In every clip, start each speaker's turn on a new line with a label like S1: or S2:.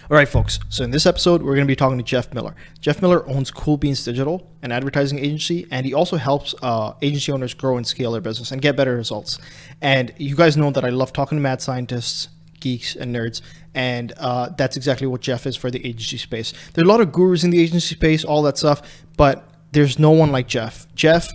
S1: All right, folks. So in this episode, we're going to be talking to Jeff Miller. Jeff Miller owns Cool Beans Digital, an advertising agency, and he also helps agency owners grow and scale their business and get better results. And you guys know that I love talking to mad scientists, geeks, and nerds, and that's exactly what Jeff is for the agency space. There are a lot of gurus in the agency space, all that stuff, but there's no one like Jeff. Jeff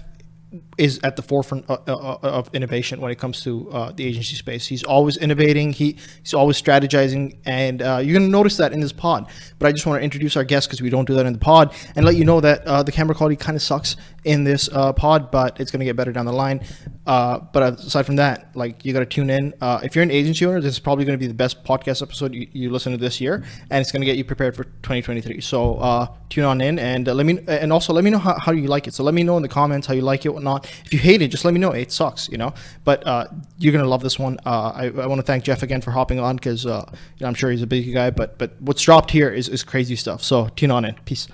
S1: is at the forefront of innovation when it comes to the agency space. He's always innovating. He's always strategizing, and you're going to notice that in this pod. But I just want to introduce our guest because we don't do that in the pod, and let you know that the camera quality kind of sucks in this pod, but it's going to get better down the line. But aside from that, like, you got to tune in. If you're an agency owner, this is probably going to be the best podcast episode you listen to this year, and it's going to get you prepared for 2023. So tune on in, and let me know how you like it. So let me know in the comments how you like it, whatnot. If you hate it, just let me know. It sucks, But you're gonna love this one. I want to thank Jeff again for hopping on because I'm sure he's a busy guy. But what's dropped here is crazy stuff. So tune on in. Peace.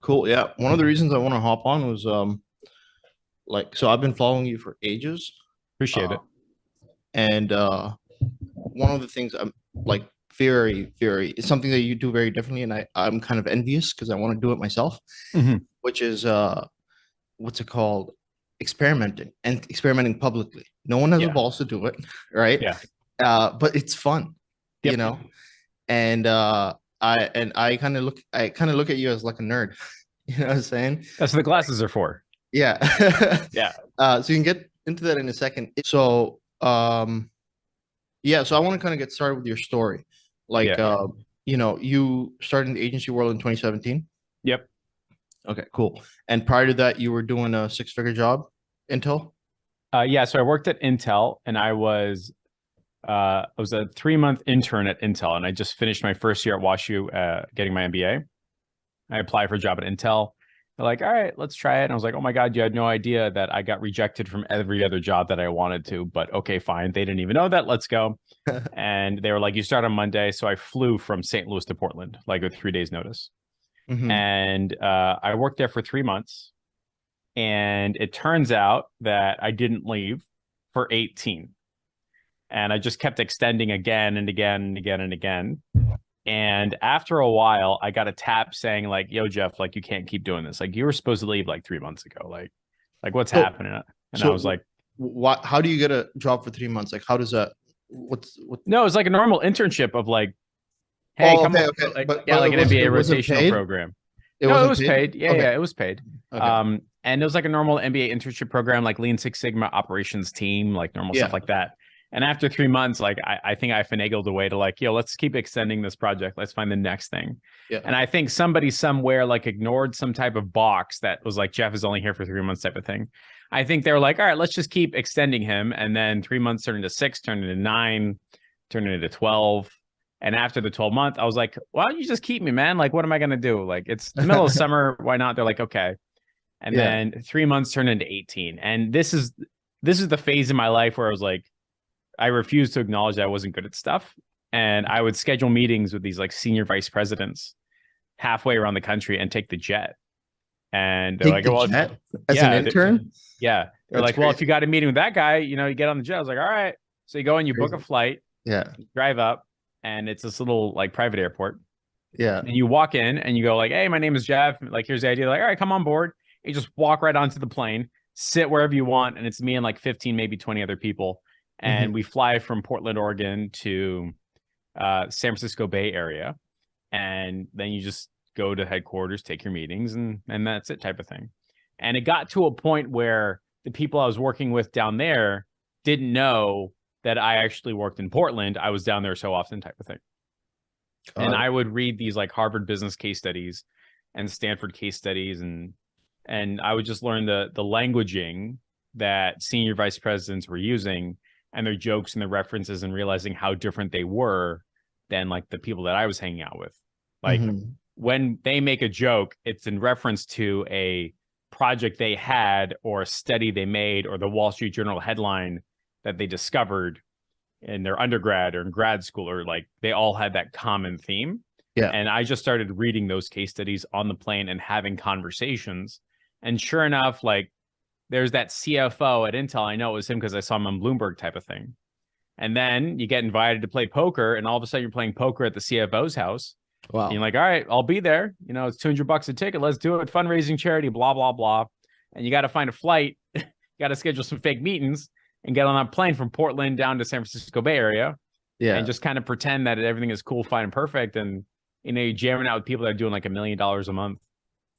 S1: Cool. Yeah. One of the reasons I want to hop on was so I've been following you for ages.
S2: Appreciate it.
S1: And one of the things I'm like very, very, it's something that you do very differently, and I'm kind of envious because I want to do it myself.
S2: Mm-hmm.
S1: Which is what's it called? Experimenting publicly. No one has the balls to do it, right?
S2: Yeah.
S1: But it's fun,
S2: Yep.
S1: And I kind of look at you as like a nerd. You know what I'm saying?
S2: That's what the glasses are for.
S1: Yeah.
S2: Yeah.
S1: So you can get into that in a second. So so I want to kind of get started with your story. Like you started in the agency world in 2017.
S2: Yep.
S1: Okay, cool. And prior to that, you were doing a six-figure job, Intel?
S2: So I worked at Intel, and I was a 3-month intern at Intel, and I just finished my first year at WashU getting my MBA. I applied for a job at Intel. They're like, all right, let's try it. And I was like, oh my God, you had no idea that I got rejected from every other job that I wanted to, but okay, fine. They didn't even know that. Let's go. And they were like, you start on Monday. So I flew from St. Louis to Portland, like with 3 days notice.
S1: Mm-hmm.
S2: And I worked there for 3 months, and it turns out that I didn't leave for 18, and I just kept extending again and again and again and again. And after a while, I got a tap saying like, yo, Jeff, like, you can't keep doing this. Like, you were supposed to leave like 3 months ago. Like what's happening? And I was like,
S1: what? How do you get a job for 3 months? Like, how does that? What?
S2: No, it's like a normal internship of like, hey, come on.
S1: Okay.
S2: Like,
S1: but
S2: like an MBA
S1: was it
S2: rotational
S1: paid?
S2: program.
S1: It
S2: was paid. Yeah,
S1: Okay.
S2: yeah, it was paid.
S1: Okay.
S2: And it was like a normal MBA internship program, like Lean Six Sigma operations team, like normal stuff like that. And after 3 months, like I think I finagled a way to like, let's keep extending this project. Let's find the next thing.
S1: Yeah.
S2: And I think somebody somewhere like ignored some type of box that was like, Jeff is only here for 3 months type of thing. I think they were like, all right, let's just keep extending him. And then 3 months turned into 6, turned into 9, turned into 12. And after the 12-month, I was like, why don't you just keep me, man? Like, what am I going to do? Like, it's the middle of summer. Why not? They're like, okay. And then 3 months turned into 18. And this is the phase in my life where I was like, I refused to acknowledge that I wasn't good at stuff. And I would schedule meetings with these like senior vice presidents halfway around the country and take the jet. And they're like, well,
S1: jet? As an intern?
S2: They're like, well, if you got a meeting with that guy, you get on the jet. I was like, all right. So you go and you book a flight.
S1: Yeah.
S2: You drive up, and it's this little like private airport.
S1: Yeah.
S2: And you walk in and you go like, hey, my name is Jeff. Like, here's the idea. Like, all right, come on board. You just walk right onto the plane, sit wherever you want. And it's me and like 15, maybe 20 other people. And we fly from Portland, Oregon to San Francisco Bay Area. And then you just go to headquarters, take your meetings, and that's it type of thing. And it got to a point where the people I was working with down there didn't know that I actually worked in Portland. I was down there so often type of thing. And I would read these like Harvard business case studies and Stanford case studies. And I would just learn the languaging that senior vice presidents were using and their jokes and their references, and realizing how different they were than like the people that I was hanging out with. Like when they make a joke, it's in reference to a project they had or a study they made or the Wall Street Journal headline that they discovered in their undergrad or in grad school, or like they all had that common theme.
S1: Yeah.
S2: And I just started reading those case studies on the plane and having conversations. And sure enough, like there's that CFO at Intel. I know it was him because I saw him on Bloomberg type of thing. And then you get invited to play poker, and all of a sudden you're playing poker at the CFO's house.
S1: Wow.
S2: And you're like, all right, I'll be there. You know, it's $200 a ticket. Let's do it. Fundraising charity, blah, blah, blah. And you got to find a flight. You got to schedule some fake meetings and get on that plane from Portland down to San Francisco Bay Area.
S1: Yeah.
S2: And just kind of pretend that everything is cool, fine, and perfect. And, you know, you're jamming out with people that are doing like $1 million a month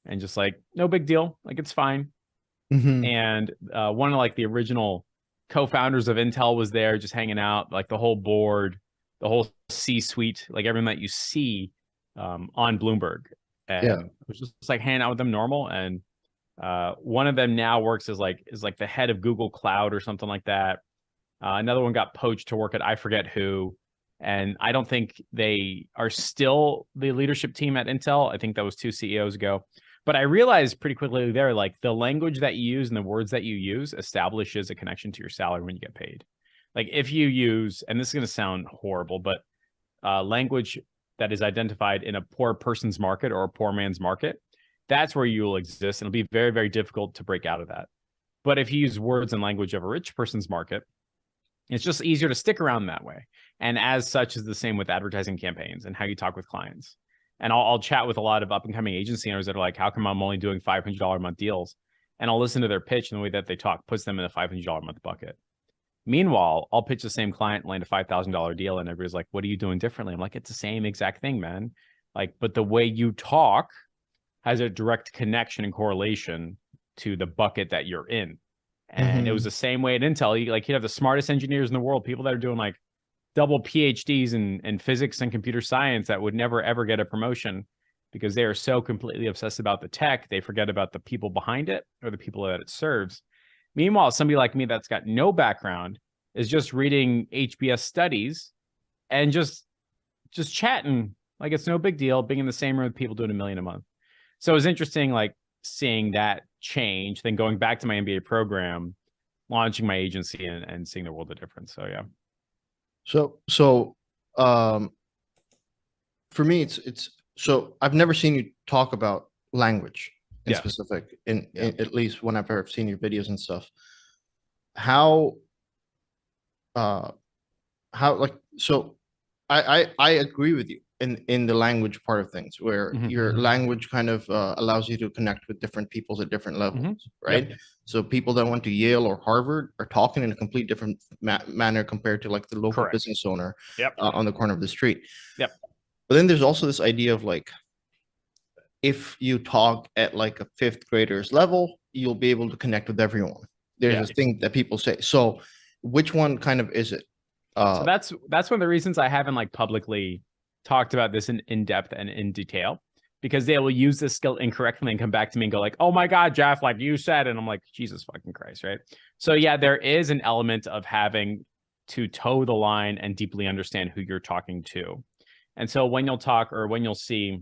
S2: and just like, no big deal. Like, it's fine.
S1: Mhm.
S2: And one of like the original co-founders of Intel was there just hanging out, like the whole board, the whole C-suite, like everyone that you see on Bloomberg. And
S1: Yeah.
S2: it was just like hanging out with them normal. And one of them now works as like the head of Google Cloud or something like that. Another one got poached to work at I forget who. And I don't think they are still the leadership team at Intel. I think that was 2 CEOs ago. But I realized pretty quickly there, like the language that you use and the words that you use establishes a connection to your salary when you get paid. Like if you use, and this is going to sound horrible, but language that is identified in a poor person's market or a poor man's market, that's where you will exist. And it'll be very, very difficult to break out of that. But if you use words and language of a rich person's market, it's just easier to stick around that way. And as such is the same with advertising campaigns and how you talk with clients. And I'll chat with a lot of up and coming agency owners that are like, how come I'm only doing $500 a month deals? And I'll listen to their pitch, and the way that they talk puts them in a $500 a month bucket. Meanwhile, I'll pitch the same client and land a $5,000 deal, and everybody's like, what are you doing differently? I'm like, it's the same exact thing, man. Like, but the way you talk has a direct connection and correlation to the bucket that you're in. And it was the same way at Intel. You'd have the smartest engineers in the world, people that are doing like double PhDs in physics and computer science that would never, ever get a promotion because they are so completely obsessed about the tech. They forget about the people behind it or the people that it serves. Meanwhile, somebody like me that's got no background is just reading HBS studies and just chatting like it's no big deal, being in the same room with people doing $1 million a month. So it was interesting, like seeing that change, then going back to my MBA program, launching my agency and seeing the world of difference. So yeah.
S1: So for me, it's so I've never seen you talk about language in specific, in at least whenever I've seen your videos and stuff. How like, so I agree with you in the language part of things, where your language kind of allows you to connect with different people at different levels, right? So people that went to Yale or Harvard are talking in a complete different manner compared to like the local business owner on the corner of the street. But then there's also this idea of like, if you talk at like a 5th grader's level, you'll be able to connect with everyone. There's this thing that people say. So which one kind of is it?
S2: So that's one of the reasons I haven't like publicly talked about this in depth and in detail, because they will use this skill incorrectly and come back to me and go like, oh my God, Jeff, like you said, and I'm like, Jesus fucking Christ, right? So yeah, there is an element of having to toe the line and deeply understand who you're talking to. And so when you'll talk or when you'll see,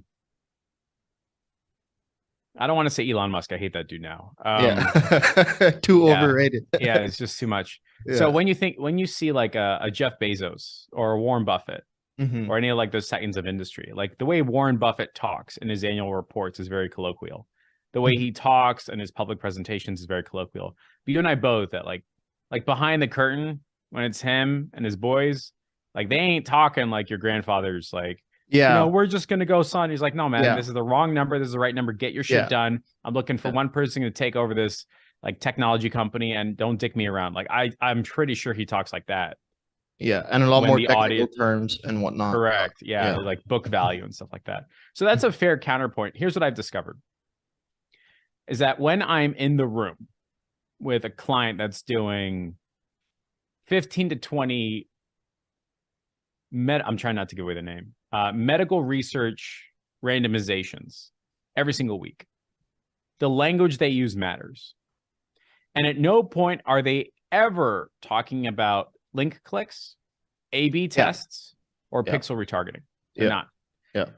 S2: I don't want to say Elon Musk. I hate that dude now.
S1: Too overrated.
S2: Yeah, it's just too much. So when you see like a Jeff Bezos or a Warren Buffett, or any of like those titans of industry, like the way Warren Buffett talks in his annual reports is very colloquial. The way he talks in his public presentations is very colloquial. But you and I both, that like behind the curtain, when it's him and his boys, like they ain't talking like your grandfather's like, you know, we're just gonna go, son. He's like, no, man, this is the wrong number. This is the right number. Get your shit done. I'm looking for one person to take over this like technology company, and don't dick me around. Like I'm pretty sure he talks like that.
S1: Yeah, and a lot more technical terms and whatnot.
S2: Correct. Yeah, like book value and stuff like that. So that's a fair counterpoint. Here's what I've discovered is that when I'm in the room with a client that's doing 15 to 20 I'm trying not to give away the name, medical research randomizations every single week, the language they use matters. And at no point are they ever talking about link clicks, A/B tests, or pixel retargeting. They're not.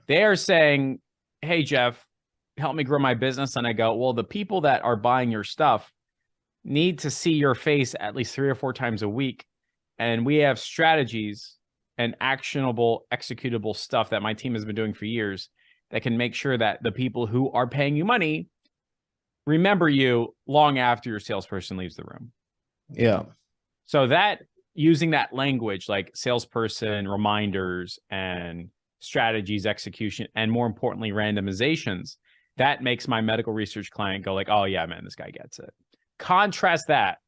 S2: They are saying, hey, Jeff, help me grow my business. And I go, well, the people that are buying your stuff need to see your face at least 3 or 4 times a week. And we have strategies and actionable, executable stuff that my team has been doing for years that can make sure that the people who are paying you money remember you long after your salesperson leaves the room.
S1: Yeah.
S2: So that using that language like salesperson, reminders, and strategies, execution, and more importantly, randomizations, that makes my medical research client go like, oh yeah, man, this guy gets it. Contrast that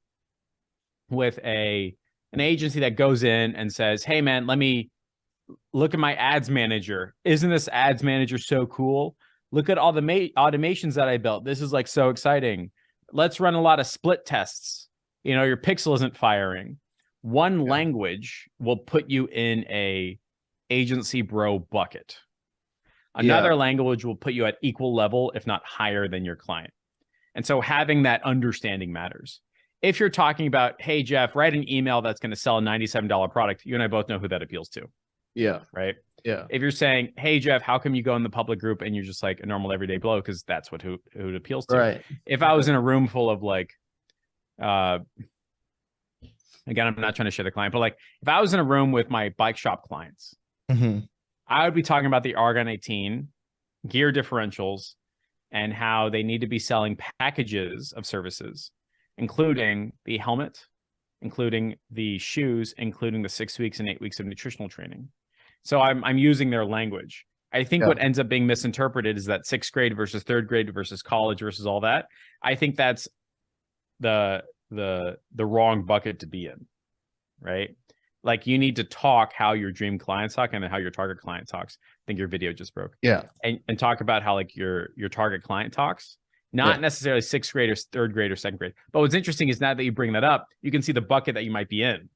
S2: with an agency that goes in and says, hey man, let me look at my ads manager. Isn't this ads manager so cool? Look at all the automations that I built. This is like so exciting. Let's run a lot of split tests. Your pixel isn't firing. One language will put you in a agency bro bucket. Another language will put you at equal level, if not higher than your client. And so having that understanding matters. If you're talking about, hey, Jeff, write an email that's going to sell a $97 product, you and I both know who that appeals to.
S1: Yeah.
S2: Right.
S1: Yeah.
S2: If you're saying, hey, Jeff, how come you go in the public group and you're just like a normal everyday blow? Because that's who it appeals to.
S1: Right.
S2: If I was in a room full of like, again, I'm not trying to share the client, but like if I was in a room with my bike shop clients, I would be talking about the Argon 18, gear differentials, and how they need to be selling packages of services, including the helmet, including the shoes, including the 6 weeks and 8 weeks of nutritional training. So I'm using their language. I think what ends up being misinterpreted is that sixth grade versus third grade versus college versus all that. I think that's the wrong bucket to be in, right? Like you need to talk how your dream clients talk and how your target client talks. I think your video just broke.
S1: Yeah.
S2: And talk about how like your target client talks, not necessarily sixth grade or third grade or second grade. But what's interesting is now that you bring that up, you can see the bucket that you might be in,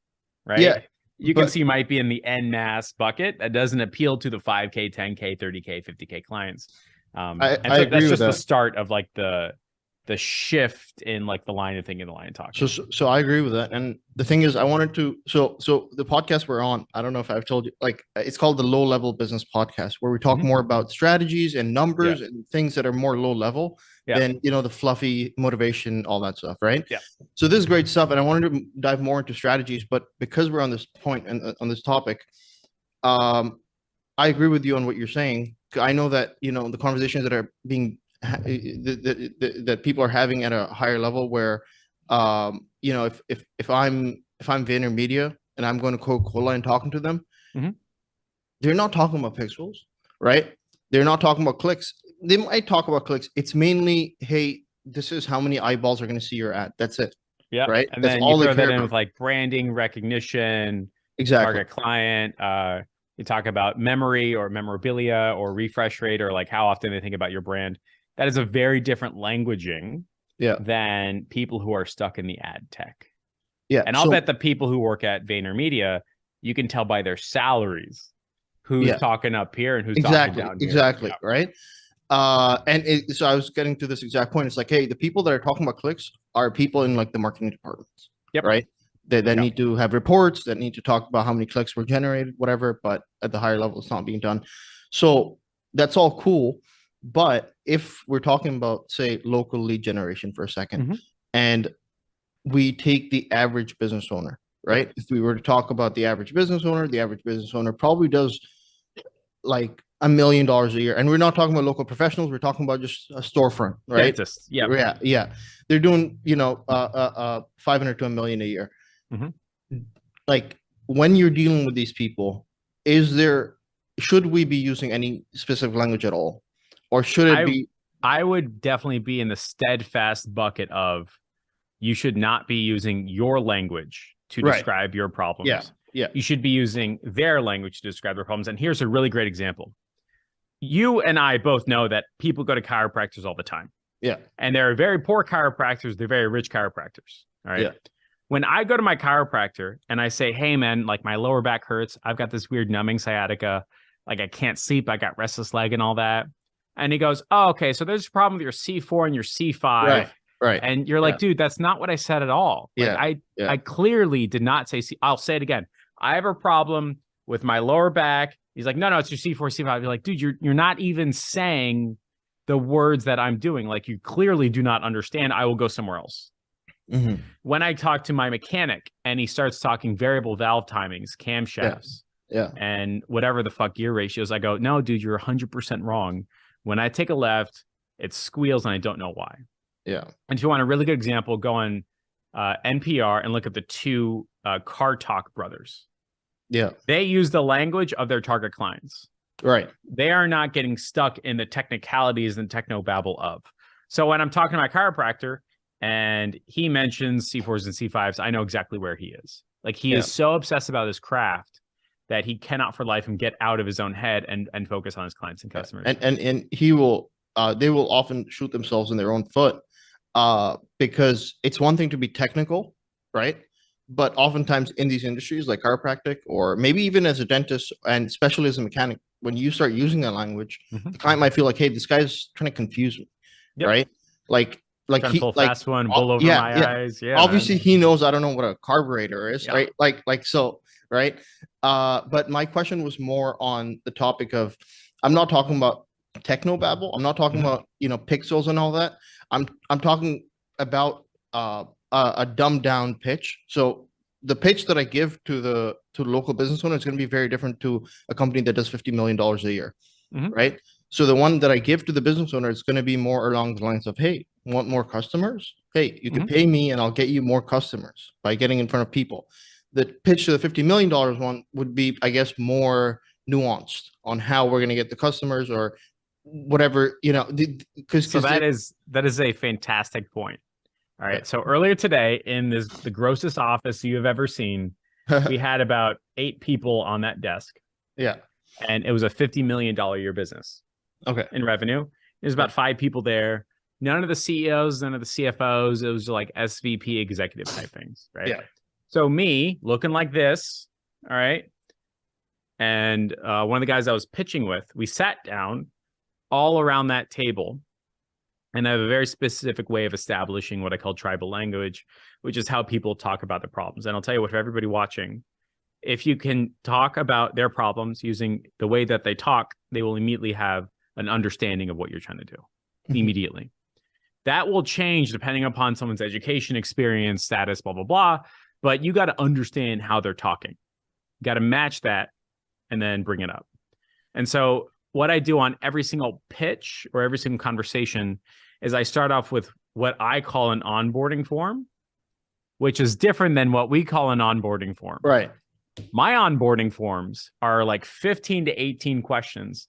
S2: right? Yeah. You can see you might be in the en masse bucket that doesn't appeal to the 5K, 10K, 30K, 50K clients.
S1: I
S2: so
S1: agree
S2: that's
S1: with
S2: just
S1: that.
S2: the start of like the shift in like the line of thinking, the line of talking.
S1: So I agree with that. And the thing is, I wanted to, so the podcast we're on, I don't know if I've told you, like it's called the Low Level Business Podcast, where we talk more about strategies and numbers and things that are more low level than, the fluffy motivation, all that stuff. Right.
S2: Yeah.
S1: So this is great stuff. And I wanted to dive more into strategies, but because we're on this point and on this topic, I agree with you on what you're saying. I know that, the conversations that are being that people are having at a higher level where if I'm VaynerMedia and I'm going to Coca-Cola and talking to them, they're not talking about pixels, right? They're not talking about clicks. They might talk about clicks. It's mainly, hey, this is how many eyeballs are going to see your ad. That's it.
S2: Yeah.
S1: Right.
S2: And
S1: that's
S2: then
S1: all
S2: you
S1: they
S2: throw
S1: care
S2: that in
S1: about.
S2: with like branding, recognition,
S1: Exactly.
S2: target client. You talk about memory or memorabilia or refresh rate or like how often they think about your brand. That is a very different languaging than people who are stuck in the ad tech.
S1: Yeah.
S2: And I'll bet the people who work at VaynerMedia, you can tell by their salaries who's talking up here and who's talking down here.
S1: Exactly. Right. So I was getting to this exact point. It's like, hey, the people that are talking about clicks are people in like the marketing departments.
S2: Yep.
S1: Right. That need to have reports, that need to talk about how many clicks were generated, whatever. But at the higher level, it's not being done. So that's all cool. But if we're talking about, say, local lead generation for a second, and we take the average business owner, right? If we were to talk about the average business owner probably does like $1 million a year. And we're not talking about local professionals. We're talking about just a storefront, right?
S2: Dentists.
S1: Yeah. They're doing, 500 to $1 million a year. Like when you're dealing with these people, should we be using any specific language at all? Or should it be?
S2: I would definitely be in the steadfast bucket of you should not be using your language to describe your problems.
S1: Yeah.
S2: You should be using their language to describe their problems. And here's a really great example. You and I both know that people go to chiropractors all the time.
S1: Yeah.
S2: And there are very poor chiropractors. They're very rich chiropractors. All right.
S1: Yeah.
S2: When I go to my chiropractor and I say, hey, man, like my lower back hurts. I've got this weird numbing sciatica. Like I can't sleep. I got restless leg and all that. And he goes, oh, okay, so there's a problem with your C4 and your C5.
S1: Right.
S2: And you're like, dude, that's not what I said at all. Like, I clearly did not say C. I'll say it again. I have a problem with my lower back. He's like, no, it's your C4, C5. You're like, dude, you're not even saying the words that I'm doing. Like, you clearly do not understand. I will go somewhere else. When I talk to my mechanic and he starts talking variable valve timings, camshafts, and whatever the fuck gear ratios, I go, no, dude, you're 100% wrong. When I take a left, it squeals and I don't know why.
S1: Yeah.
S2: And if you want a really good example, go on NPR, and look at the two Car Talk brothers.
S1: Yeah.
S2: They use the language of their target clients.
S1: Right.
S2: They are not getting stuck in the technicalities and technobabble of. So when I'm talking to my chiropractor and he mentions C4s and C5s, I know exactly where he is. Like he is so obsessed about his craft that he cannot for life and get out of his own head and focus on his clients and customers.
S1: And he will they will often shoot themselves in their own foot because it's one thing to be technical, right? But oftentimes in these industries like chiropractic, or maybe even as a dentist and especially as a mechanic, when you start using that language, the client might feel like, hey, this guy's trying to confuse me, right? Like
S2: trying to pull a fast one, bull over my eyes. Yeah.
S1: Obviously, he knows I don't know what a carburetor is, right? Like so, right? But my question was more on the topic of, I'm not talking about technobabble. I'm not talking about pixels and all that. I'm talking about a dumbed down pitch. So the pitch that I give to the local business owner is going to be very different to a company that does $50 million a year, right? So the one that I give to the business owner is going to be more along the lines of, hey, want more customers? Hey, you can pay me and I'll get you more customers by getting in front of people. The pitch to the $50 million one would be, I guess, more nuanced on how we're going to get the customers or whatever, because
S2: so that is a fantastic point. All right. So earlier today in the grossest office you have ever seen, we had about 8 people on that desk.
S1: Yeah.
S2: And it was a $50 million a year business.
S1: Okay.
S2: In revenue. There's about 5 people there. None of the CEOs, none of the CFOs. It was like SVP executive type things. Right.
S1: Yeah.
S2: So me looking like this. All right. And one of the guys I was pitching with, we sat down all around that table. And I have a very specific way of establishing what I call tribal language, which is how people talk about the problems. And I'll tell you what, for everybody watching, if you can talk about their problems using the way that they talk, they will immediately have an understanding of what you're trying to do immediately. That will change depending upon someone's education, experience, status, blah, blah, blah. But you got to understand how they're talking. You got to match that and then bring it up. And so what I do on every single pitch or every single conversation is I start off with what I call an onboarding form, which is different than what we call an onboarding form.
S1: Right.
S2: My onboarding forms are like 15 to 18 questions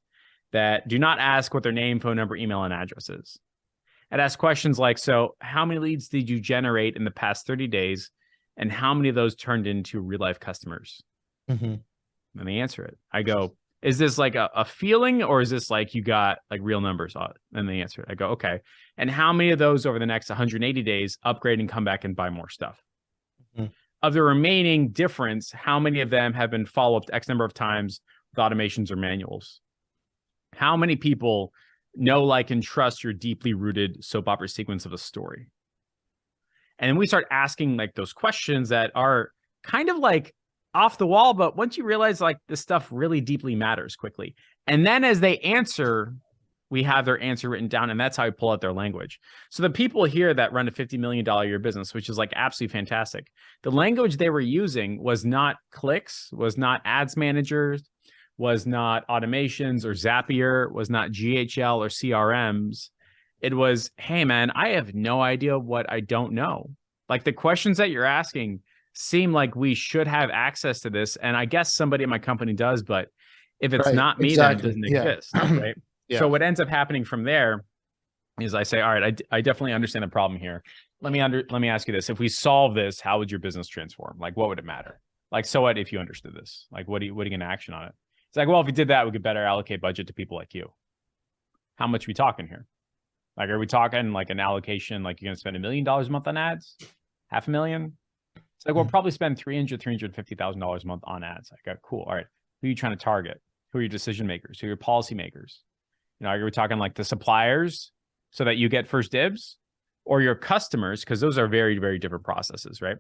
S2: that do not ask what their name, phone number, email, and address is. It asks questions like, so how many leads did you generate in the past 30 days? And how many of those turned into real life customers? And they answer it. I go, is this like a feeling, or is this like you got like real numbers on it? And they answer it. I go, okay. And how many of those over the next 180 days upgrade and come back and buy more stuff? Of the remaining difference, how many of them have been followed up X number of times with automations or manuals? How many people know, like, and trust your deeply rooted soap opera sequence of a story? And then we start asking like those questions that are kind of like off the wall, but once you realize like this stuff really deeply matters quickly. And then as they answer, we have their answer written down, and that's how we pull out their language. So the people here that run a $50 million a year business, which is like absolutely fantastic, the language they were using was not clicks, was not ads managers, was not automations or Zapier, was not GHL or CRMs. It was, hey man, I have no idea what I don't know. Like the questions that you're asking seem like we should have access to this. And I guess somebody in my company does, but if it's not me, then it doesn't exist, right? So what ends up happening from there is I say, all right, I definitely understand the problem here. Let me ask you this. If we solve this, how would your business transform? Like, what would it matter? Like, so what if you understood this? Like, what are you going to action on it? It's like, well, if we did that, we could better allocate budget to people like you. How much are we talking here? Like, are we talking like an allocation, like you're going to spend $1 million a month on ads? $500,000? It's like, we'll probably spend $350,000 a month on ads. I go, cool. All right. Who are you trying to target? Who are your decision makers? Who are your policy makers? You know, are we talking like the suppliers so that you get first dibs, or your customers? Because those are very, very different processes, right?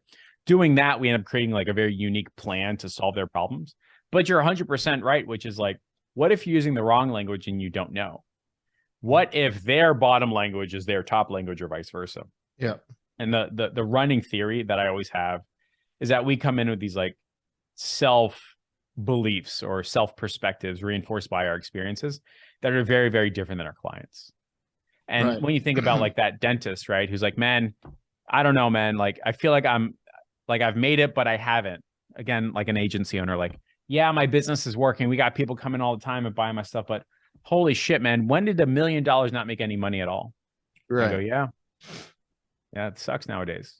S2: Doing that, we end up creating like a very unique plan to solve their problems. But you're 100% right, which is like, what if you're using the wrong language and you don't know? What if their bottom language is their top language, or vice versa?
S1: Yeah.
S2: And the running theory that I always have is that we come in with these like self beliefs or self perspectives reinforced by our experiences that are very, very different than our clients. And when you think about like that dentist, right, who's like, man, I don't know, man. Like, I feel like I've made it, but I haven't. Again, like an agency owner, like, yeah, my business is working. We got people coming all the time and buying my stuff, but holy shit, man, when did $1 million not make any money at all? I go,
S1: Right.
S2: yeah, it sucks nowadays.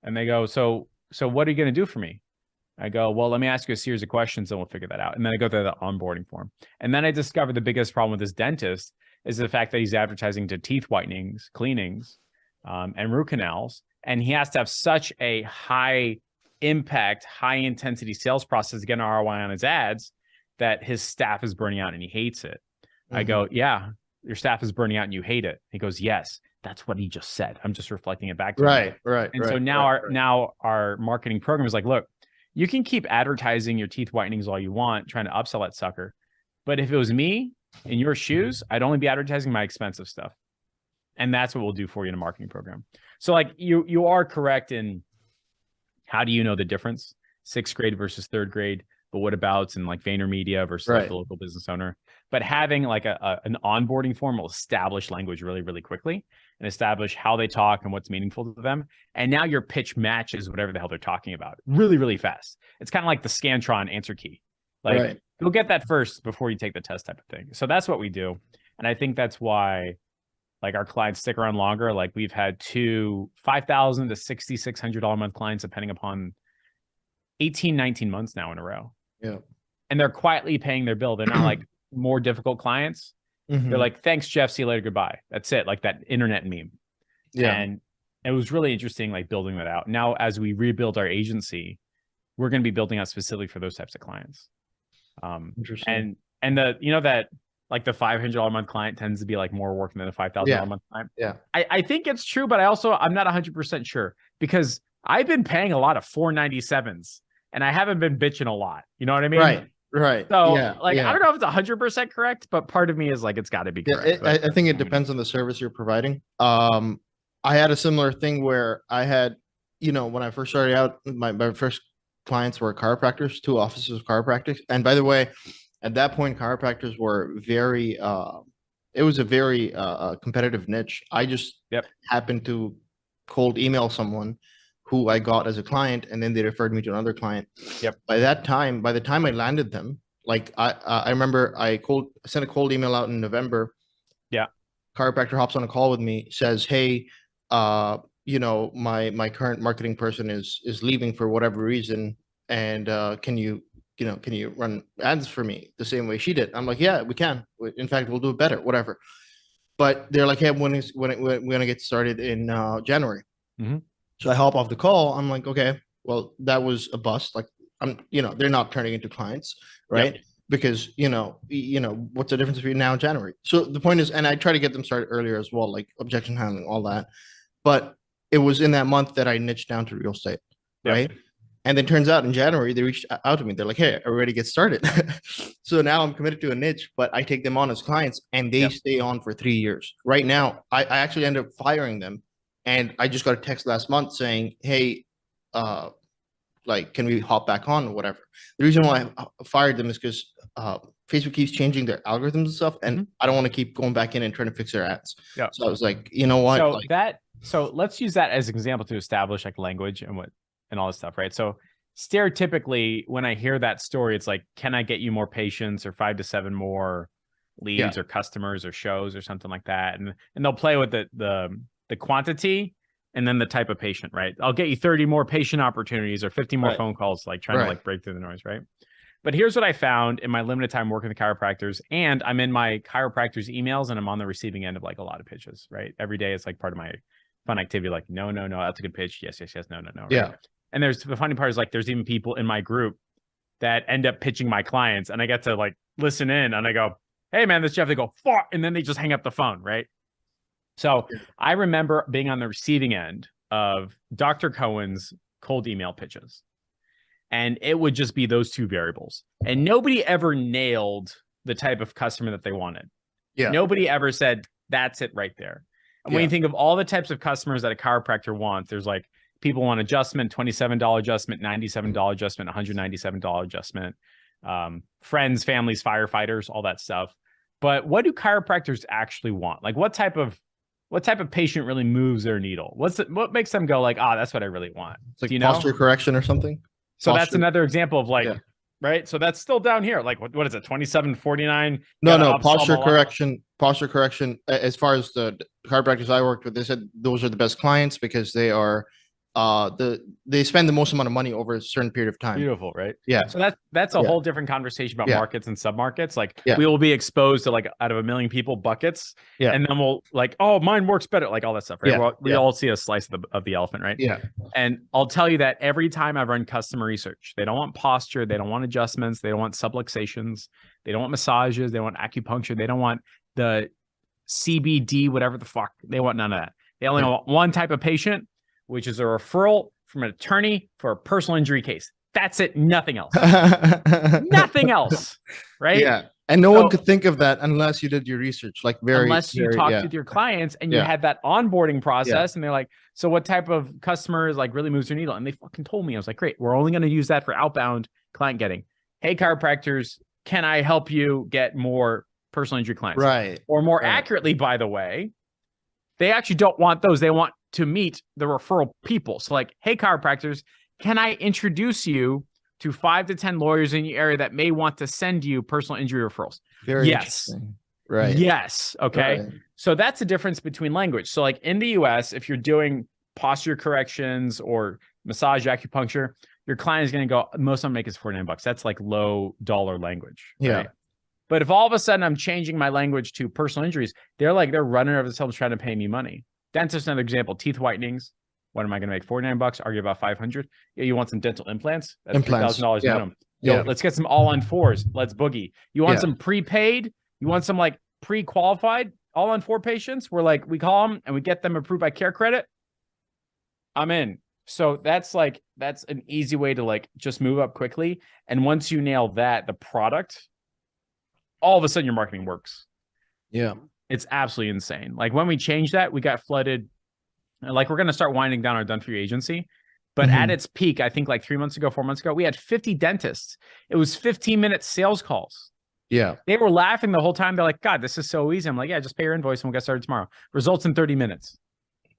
S2: And they go, so what are you going to do for me? I go, well, let me ask you a series of questions and we'll figure that out. And then I go through the onboarding form. And then I discovered the biggest problem with this dentist is the fact that he's advertising to teeth whitenings, cleanings, and root canals. And he has to have such a high impact, high intensity sales process to get an ROI on his ads that his staff is burning out and he hates it. I go, yeah, your staff is burning out and you hate it. He goes, yes, that's what he just said. I'm just reflecting it back to him.
S1: Right.
S2: And so now our marketing program is like, look, you can keep advertising your teeth whitenings all you want, trying to upsell that sucker. But if it was me in your shoes, I'd only be advertising my expensive stuff. And that's what we'll do for you in a marketing program. So like you are correct in how do you know the difference? 6th grade versus 3rd grade, but what abouts and like VaynerMedia versus like the local business owner. But having like an onboarding form will establish language really, really quickly and establish how they talk and what's meaningful to them. And now your pitch matches whatever the hell they're talking about really, really fast. It's kind of like the Scantron answer key. Like you'll get that first before you take the test type of thing. So that's what we do. And I think that's why like our clients stick around longer. Like we've had 2 $5,000 to $6,600 a month clients, depending upon 18, 19 months now in a row.
S1: Yeah.
S2: And they're quietly paying their bill. They're not like more difficult clients. They're like, thanks, Jeff. See you later. Goodbye. That's it. Like that internet meme.
S1: Yeah.
S2: And it was really interesting, like building that out. Now, as we rebuild our agency, we're going to be building out specifically for those types of clients.
S1: Interesting.
S2: And the, you know, that like the $500 a month client tends to be like more work than the $5,000 a month client.
S1: Yeah.
S2: I think it's true, but I'm not 100% sure because I've been paying a lot of 497s and I haven't been bitching a lot. You know what I mean?
S1: Right.
S2: So I don't know if it's 100% correct, but part of me is like, it's got to be correct.
S1: I think it depends on the service you're providing. I had a similar thing where I had, when I first started out, my first clients were chiropractors, 2 offices of chiropractic. And by the way, at that point, chiropractors were very, it was a very competitive niche. I just happened to cold email someone who I got as a client, and then they referred me to another client. By the time I landed them, like I remember I sent a cold email out in November. Chiropractor hops on a call with me, says, hey, my current marketing person is leaving for whatever reason, and can you run ads for me the same way she did? I'm like, yeah, we can. In fact, we'll do it better, whatever. But they're like, hey, when we're gonna get started in January. So I hop off the call. I'm like, okay, well, that was a bust. Like, they're not turning into clients, right? Because what's the difference between now and January? So the point is, and I try to get them started earlier as well, like objection handling, all that. But it was in that month that I niched down to real estate, right? And then turns out in January, they reached out to me. They're like, hey, I'm ready to get started. So now I'm committed to a niche, but I take them on as clients and they stay on for 3 years. Right now, I actually end up firing them. And I just got a text last month saying, hey, can we hop back on or whatever? The reason why I fired them is because Facebook keeps changing their algorithms and stuff. And I don't want to keep going back in and trying to fix their ads. So I was like, you know what?
S2: So let's use that as an example to establish like language and all this stuff, right? So stereotypically, when I hear that story, it's like, can I get you more patients or 5 to 7 more leads or customers or shows or something like that? And they'll play with the quantity and then the type of patient, right? I'll get you 30 more patient opportunities or 50 more phone calls, like trying to like break through the noise, right? But here's what I found in my limited time working with chiropractors, and I'm in my chiropractors emails and I'm on the receiving end of like a lot of pitches, right? Every day it's like part of my fun activity, like, no, that's a good pitch. Yes, no, right? And there's the funny part is like, there's even people in my group that end up pitching my clients and I get to like listen in and I go, hey man, this Jeff, they go, fuck, and then they just hang up the phone, right? So I remember being on the receiving end of Dr. Cohen's cold email pitches. And it would just be those 2 variables. And nobody ever nailed the type of customer that they wanted. Nobody ever said, that's it right there. And when you think of all the types of customers that a chiropractor wants, there's like people want adjustment, $27 adjustment, $97 adjustment, $197 adjustment, friends, families, firefighters, all that stuff. But what do chiropractors actually want? Like what type of what type of patient really moves their needle? What makes them go like, ah, that's what I really want?
S1: It's like
S2: Do you know?
S1: posture correction or something.
S2: So that's
S1: Posture.
S2: another example of like,
S1: Yeah.
S2: right? So that's still down here. Like, what is it? 2749.
S1: No, posture correction. Posture correction. As far as the chiropractors I worked with, they said those are the best clients because they are, they spend the most amount of money over a certain period of time.
S2: Beautiful, right?
S1: Yeah.
S2: So that's a
S1: Yeah.
S2: whole different conversation about
S1: Yeah.
S2: markets and submarkets. Like
S1: Yeah.
S2: we will be exposed to like out of 1 million people buckets,
S1: Yeah.
S2: and then we'll like, oh, mine works better, like all that stuff, right?
S1: Yeah.
S2: Well, we
S1: Yeah.
S2: all see a slice of the elephant, right?
S1: Yeah.
S2: And I'll tell you that every time I've run customer research, they don't want posture, they don't want adjustments, they don't want subluxations, they don't want massages, they want acupuncture, they don't want the CBD, whatever the fuck. They want none of that. They only want one type of patient, which is a referral from an attorney for a personal injury case. That's it. Nothing else. Nothing else. Right?
S1: Yeah. And no one could think of that unless you did your research. Like
S2: unless you talked with your clients and you had that onboarding process, and they're like, so what type of customer is like really moves their needle? And they fucking told me. I was like, great, we're only going to use that for outbound client getting. Hey, chiropractors, can I help you get more personal injury clients?
S1: Right.
S2: Or more accurately, by the way, they actually don't want those. They want to meet the referral people. So like, hey, chiropractors, can I introduce you to 5 to 10 lawyers in your area that may want to send you personal injury referrals?
S1: Very
S2: yes.
S1: Right.
S2: Yes. Okay.
S1: Right.
S2: So that's the difference between language. So like in the US, if you're doing posture corrections or massage acupuncture, your client is going to go, most of them make is $49. That's like low dollar language. Right?
S1: Yeah.
S2: But if all of a sudden I'm changing my language to personal injuries, they're running over themselves trying to pay me money. Dentist, another example, teeth whitenings. What am I going to make? $49, argue about 500. Yeah, you want some dental implants? That's $3,000 minimum. Yo, let's get some all on fours. Let's boogie. You want some prepaid? You want some like pre-qualified all on four patients where like we call them and we get them approved by Care Credit? I'm in. So that's an easy way to like just move up quickly. And once you nail that, the product, all of a sudden your marketing works.
S1: Yeah.
S2: It's absolutely insane. Like when we changed that, we got flooded. Like we're going to start winding down our Done For You agency. But at its peak, I think like 4 months ago, we had 50 dentists. It was 15-minute sales calls.
S1: Yeah.
S2: They were laughing the whole time. They're like, God, this is so easy. I'm like, yeah, just pay your invoice and we'll get started tomorrow. Results in 30 minutes.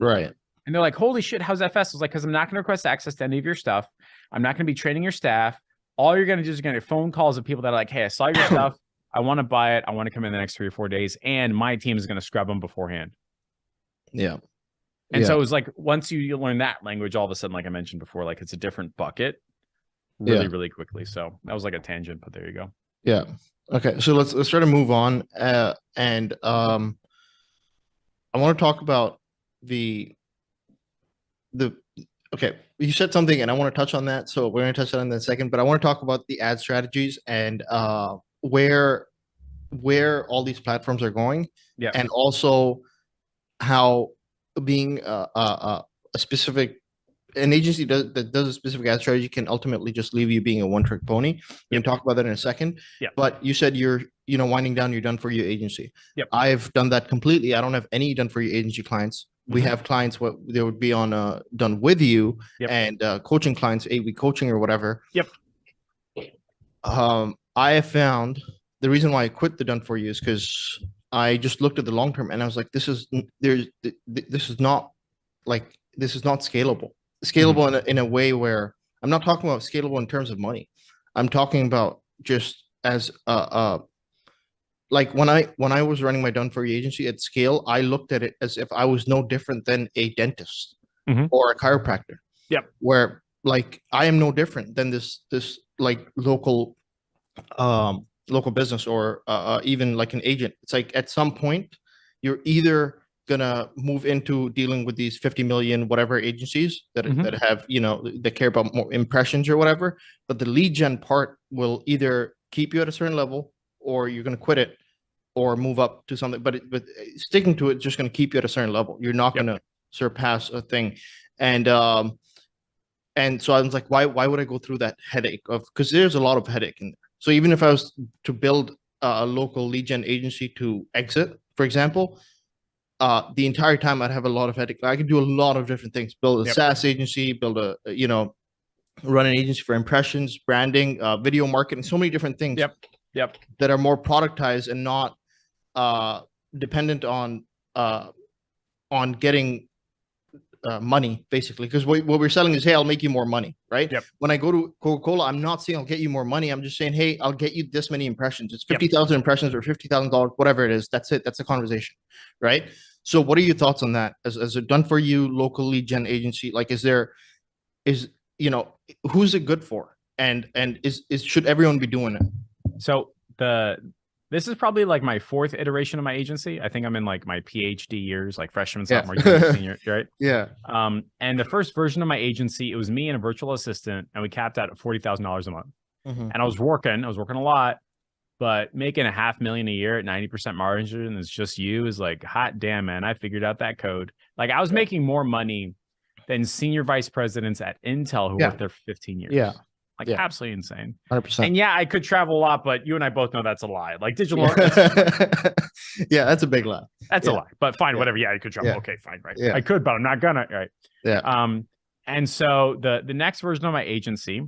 S1: Right.
S2: And they're like, holy shit, how's that fast? I was like, because I'm not going to request access to any of your stuff. I'm not going to be training your staff. All you're going to do is you're going to get phone calls of people that are like, hey, I saw your stuff. I want to buy it. I want to come in the next 3 or 4 days. And my team is going to scrub them beforehand.
S1: Yeah.
S2: And so it was like, once you learn that language, all of a sudden, like I mentioned before, like it's a different bucket really, really quickly. So that was like a tangent, but there you go.
S1: Yeah. Okay. So let's try to move on. I want to talk about okay. You said something and I want to touch on that. So we're going to touch on that in a second, but I want to talk about the ad strategies and where all these platforms are going.
S2: Yeah.
S1: And also how being an agency that does a specific ad strategy can ultimately just leave you being a one-trick pony. We can talk about that in a second.
S2: Yeah.
S1: But you said you're winding down your Done For You agency.
S2: Yep.
S1: I've done that completely. I don't have any Done For You agency clients. We have clients what they would be on Done With You and coaching clients, 8-week coaching or whatever.
S2: Yep.
S1: I have found the reason why I quit the Done For You is because I just looked at the long term and I was like, this is not scalable. Scalable in a way where I'm not talking about scalable in terms of money. I'm talking about just as like when I was running my Done For You agency at scale, I looked at it as if I was no different than a dentist or a chiropractor.
S2: Yep.
S1: Where like I am no different than this like local business or even like an agent. It's like at some point you're either gonna move into dealing with these 50 million whatever agencies that have that care about more impressions or whatever, but the lead gen part will either keep you at a certain level or you're going to quit it or move up to something, but sticking to it is just going to keep you at a certain level. You're not going to surpass a thing. And so I was like, why would I go through that headache because there's a lot of headache in there. So even if I was to build a local lead gen agency to exit, for example, the entire time I'd have a lot of headache. I could do a lot of different things, build a SaaS agency, build run an agency for impressions, branding, video marketing, so many different things that are more productized and not dependent on on getting money, basically, because what we're selling is, hey, I'll make you more money, right?
S2: Yep.
S1: When I go to Coca-Cola, I'm not saying I'll get you more money. I'm just saying, hey, I'll get you this many impressions. It's 50,000 impressions or $50,000, whatever it is. That's it. That's a conversation, right? So what are your thoughts on that? As a done for you local lead gen agency, like, who's it good for? And should everyone be doing it?
S2: So this is probably like my fourth iteration of my agency. I think I'm in like my PhD years, like freshman, sophomore, junior, senior, right?
S1: Yeah.
S2: And the first version of my agency, it was me and a virtual assistant, and we capped out at $40,000 a month.
S1: Mm-hmm.
S2: And I was working a lot, but making $500,000 a year at 90% margin, and it's just you, is like, hot damn, man, I figured out that code. Like, I was making more money than senior vice presidents at Intel who worked there for 15 years.
S1: Yeah.
S2: Like, absolutely insane.
S1: 100%.
S2: And yeah, I could travel a lot, but you and I both know that's a lie. Like, digital.
S1: Yeah, that's a big lie.
S2: That's a lie, but fine, whatever. Yeah, I could travel. Okay, fine, right. I could, but I'm not gonna, right.
S1: Yeah.
S2: And so the next version of my agency,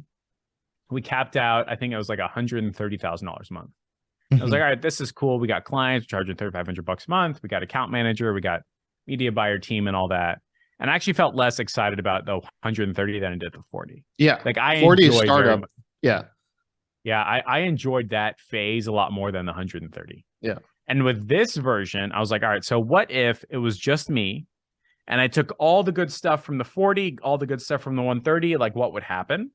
S2: we capped out, I think it was like $130,000 a month. I was like, all right, this is cool. We got clients charging $3,500 a month. We got account manager, we got media buyer team and all that. And I actually felt less excited about the 130 than I did the 40.
S1: Yeah.
S2: Like, I
S1: 40 is startup. Yeah.
S2: Yeah. I enjoyed that phase a lot more than the 130.
S1: Yeah.
S2: And with this version, I was like, all right, so what if it was just me and I took all the good stuff from the 40, all the good stuff from the 130, like what would happen?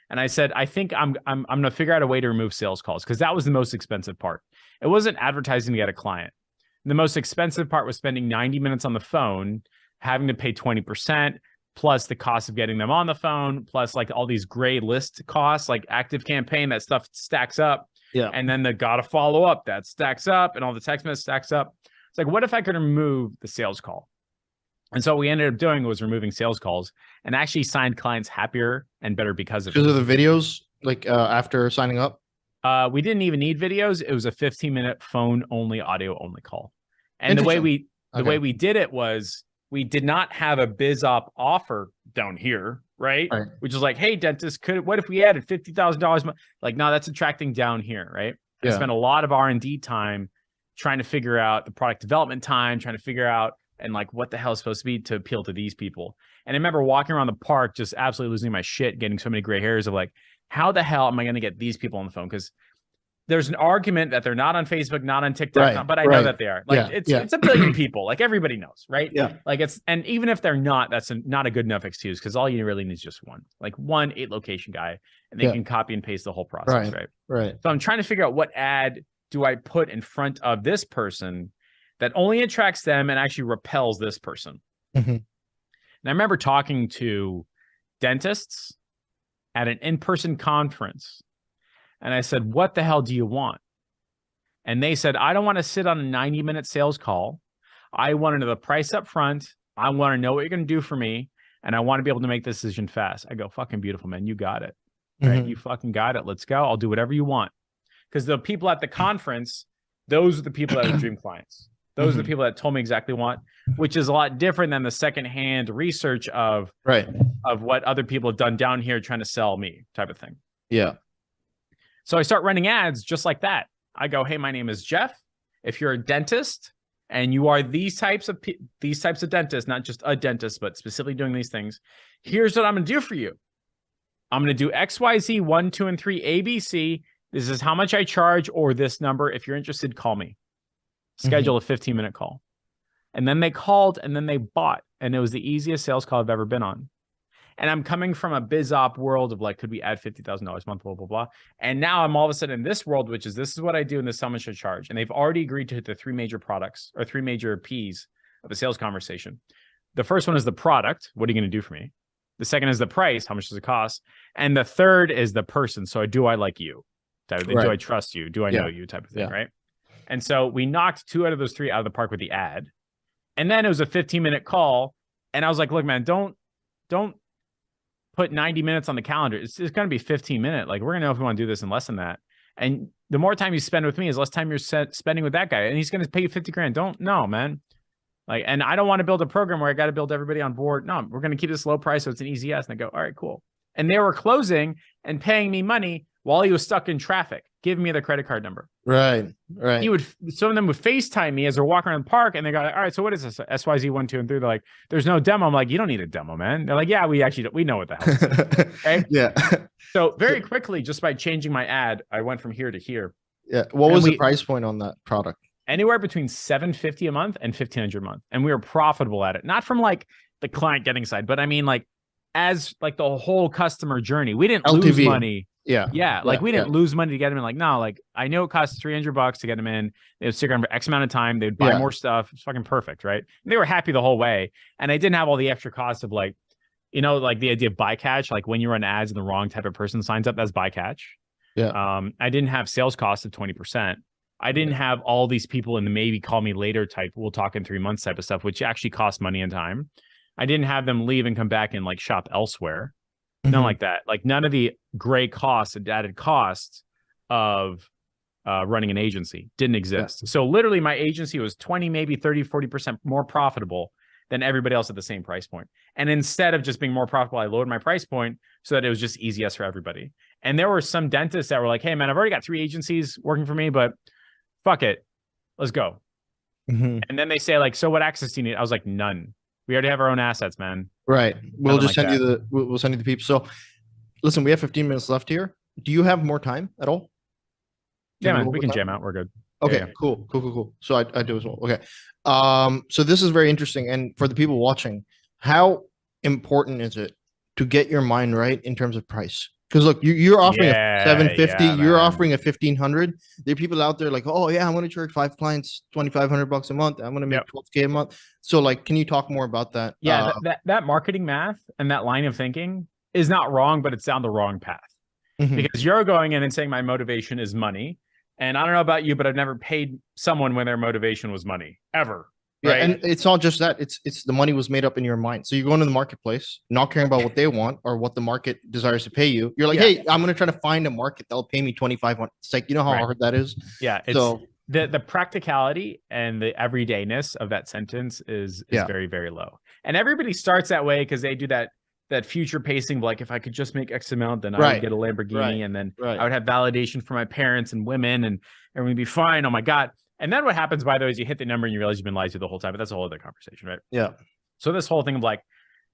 S2: And I said, I think I'm going to figure out a way to remove sales calls, because that was the most expensive part. It wasn't advertising to get a client. The most expensive part was spending 90 minutes on the phone, having to pay 20%, plus the cost of getting them on the phone, plus like all these gray list costs, like active campaign, that stuff stacks up.
S1: Yeah.
S2: And then the gotta follow up, that stacks up, and all the text message stacks up. It's like, what if I could remove the sales call? And so what we ended up doing was removing sales calls, and actually signed clients happier and better because of it.
S1: Because of the videos, like after signing up?
S2: We didn't even need videos. It was a 15-minute phone only, audio only call. And the way we did it was, we did not have a BizOp offer down here, right? Which is like, hey, dentist, what if we added $50,000? Like, no, that's attracting down here, right? I spent a lot of R&D time trying to figure out the product development time, trying to figure out, and like, what the hell is supposed to be to appeal to these people. And I remember walking around the park, just absolutely losing my shit, getting so many gray hairs of like, how the hell am I going to get these people on the phone? Because there's an argument that they're not on Facebook, not on TikTok, but I know that they are. Like, it's a billion people. Like, everybody knows, right?
S1: Yeah.
S2: Like, and even if they're not, that's not a good enough excuse, because all you really need is just one 8 location guy, and they can copy and paste the whole process, right?
S1: Right.
S2: So I'm trying to figure out, what ad do I put in front of this person that only attracts them and actually repels this person?
S1: Mm-hmm.
S2: And I remember talking to dentists at an in-person conference, and I said, what the hell do you want? And they said, I don't want to sit on a 90-minute sales call. I want to know the price up front. I want to know what you're going to do for me. And I want to be able to make the decision fast. I go, fucking beautiful, man. You got it. Right? You fucking got it. Let's go. I'll do whatever you want. Because the people at the conference, those are the people that are dream clients. Those are the people that told me exactly what, which is a lot different than the secondhand research of what other people have done down here trying to sell me, type of thing.
S1: Yeah.
S2: So I start running ads just like that. I go, hey, my name is Jeff. If you're a dentist and you are these types of dentists, not just a dentist, but specifically doing these things, here's what I'm going to do for you. I'm going to do XYZ 1, 2, and 3 ABC. This is how much I charge, or this number. If you're interested, call me. Schedule a 15-minute call. And then they called, and then they bought. And it was the easiest sales call I've ever been on. And I'm coming from a BizOp world of like, could we add $50,000 a month, blah, blah, blah. And now I'm all of a sudden in this world, which is, this is what I do and this is how much I charge. And they've already agreed to hit the 3 major products, or 3 major Ps of a sales conversation. The first one is the product. What are you going to do for me? The second is the price. How much does it cost? And the third is the person. So do I like you? Do I trust you? Do I know you, type of thing, right? And so we knocked 2 out of those 3 out of the park with the ad. And then it was a 15-minute call. And I was like, look, man, don't put 90 minutes on the calendar. It's going to be 15 minutes. Like, we're going to know if we want to do this in less than that. And the more time you spend with me is less time you're spending with that guy. And he's going to pay you 50 grand. Don't, no, man. Like, and I don't want to build a program where I got to build everybody on board. No, we're going to keep this low price. So it's an easy yes. And I go, all right, cool. And they were closing and paying me money while he was stuck in traffic. give me the credit card number.
S1: Right. Right.
S2: Some of them would FaceTime me as they're walking around the park, and they go, all right, so what is this? SYZ 1, 2, and 3. They're like, there's no demo. I'm like, you don't need a demo, man. They're like, yeah, we know what the hell this is. Okay.
S1: Yeah.
S2: So very quickly, just by changing my ad, I went from here to here.
S1: Yeah. What was the price point on that product?
S2: Anywhere between $750 a month and $1,500 a month. And we were profitable at it. Not from like the client getting side, but I mean like as like the whole customer journey. We didn't lose money.
S1: Yeah.
S2: Yeah. Like we didn't lose money to get them in. Like, no, like I know it costs $300 to get them in. They would stick around for X amount of time. They'd buy more stuff. It's fucking perfect. Right. And they were happy the whole way. And I didn't have all the extra costs of like, you know, like the idea of bycatch, like when you run ads and the wrong type of person signs up, that's bycatch.
S1: Yeah.
S2: I didn't have sales costs of 20%. I didn't have all these people in the maybe call me later type, we'll talk in 3 months type of stuff, which actually costs money and time. I didn't have them leave and come back and like shop elsewhere. Nothing like that. Like none of the gray costs and added costs of running an agency didn't exist. Yeah. So literally my agency was 20, maybe 30, 40% more profitable than everybody else at the same price point. And instead of just being more profitable, I lowered my price point so that it was just easy yes for everybody. And there were some dentists that were like, hey man, I've already got 3 agencies working for me, but fuck it, let's go. And then they say like, so what access do you need? I was like, none. We already have our own assets, man.
S1: Right. We'll just send you we'll send you the people. So listen, we have 15 minutes left here. Do you have more time at all?
S2: Yeah, man, we can jam out. We're good.
S1: Okay, yeah. Cool. So I do as well. Okay. So this is very interesting. And for the people watching, how important is it to get your mind right in terms of price? Because look, you're offering a 750, you're offering a 1500. There are people out there like, oh yeah, I'm going to charge 5 clients $2,500 a month. I'm going to make 12K a month. So like, can you talk more about that?
S2: Yeah, that marketing math and that line of thinking is not wrong, but it's down the wrong path. Because you're going in and saying my motivation is money. And I don't know about you, but I've never paid someone when their motivation was money ever. Right?
S1: Yeah, and it's not just that. It's the money was made up in your mind. So you go into the marketplace, not caring about what they want or what the market desires to pay you. You're like, hey, I'm going to try to find a market that'll pay me 2,500. It's like, you know how hard that is?
S2: Yeah. So the practicality and the everydayness of that sentence is very, very low. And everybody starts that way because they do that future pacing, like if I could just make X amount, then I would get a Lamborghini, and then I would have validation from my parents and women, and we'd be fine. Oh my God. And then what happens, by the way, is you hit the number and you realize you've been lied to the whole time, but that's a whole other conversation, right?
S1: Yeah.
S2: So this whole thing of like,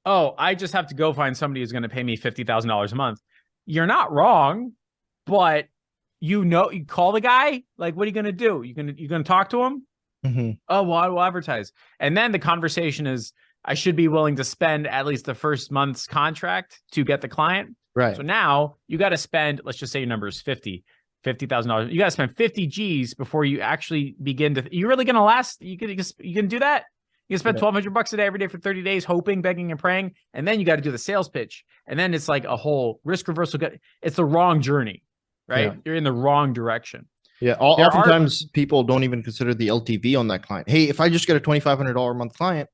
S2: oh, I just have to go find somebody who's going to pay me $50,000 a month. You're not wrong, but you call the guy, like, what are you going to do? You going to talk to him? Oh, well, I will advertise. And then the conversation is, I should be willing to spend at least the first month's contract to get the client. Right. So now you got to spend, let's just say your number is $50,000. You got to spend 50 G's before you actually begin to, you're really going to last. You can do that. You can spend $1,200 a day every day for 30 days, hoping, begging, and praying. And then you got to do the sales pitch. And then it's like a whole risk reversal. It's the wrong journey, right? Yeah. You're in the wrong direction.
S1: Yeah. Oftentimes people don't even consider the LTV on that client. Hey, if I just get a $2,500 a month client,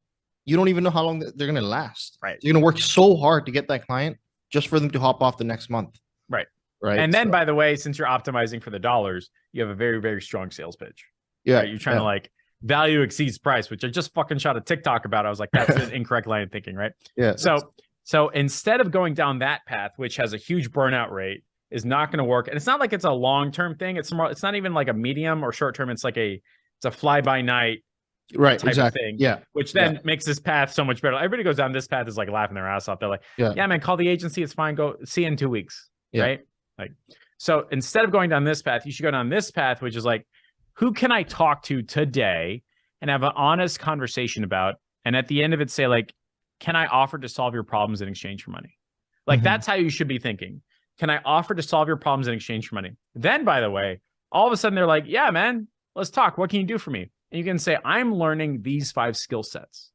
S1: you don't even know how long they're going to last. Right. You're going to work so hard to get that client just for them to hop off the next month.
S2: Right. Right. And then, by the way, since you're optimizing for the dollars, you have a very, very strong sales pitch. Yeah. Right? You're trying to like value exceeds price, which I just fucking shot a TikTok about. I was like, that's an incorrect line of thinking, right? Yeah. So instead of going down that path, which has a huge burnout rate, is not going to work. And it's not like it's a long-term thing. It's not even like a medium or short-term. It's like it's a fly-by-night type of thing. Yeah. Which then makes this path so much better. Everybody goes down this path is like laughing their ass off. They're like, yeah, man, call the agency. It's fine. Go see you in 2 weeks. Yeah. Right. Like, so instead of going down this path, you should go down this path, which is like, who can I talk to today and have an honest conversation about? And at the end of it, say like, can I offer to solve your problems in exchange for money? Like, that's how you should be thinking. Can I offer to solve your problems in exchange for money? Then, by the way, all of a sudden they're like, yeah, man, let's talk. What can you do for me? And you can say, I'm learning these 5 skill sets.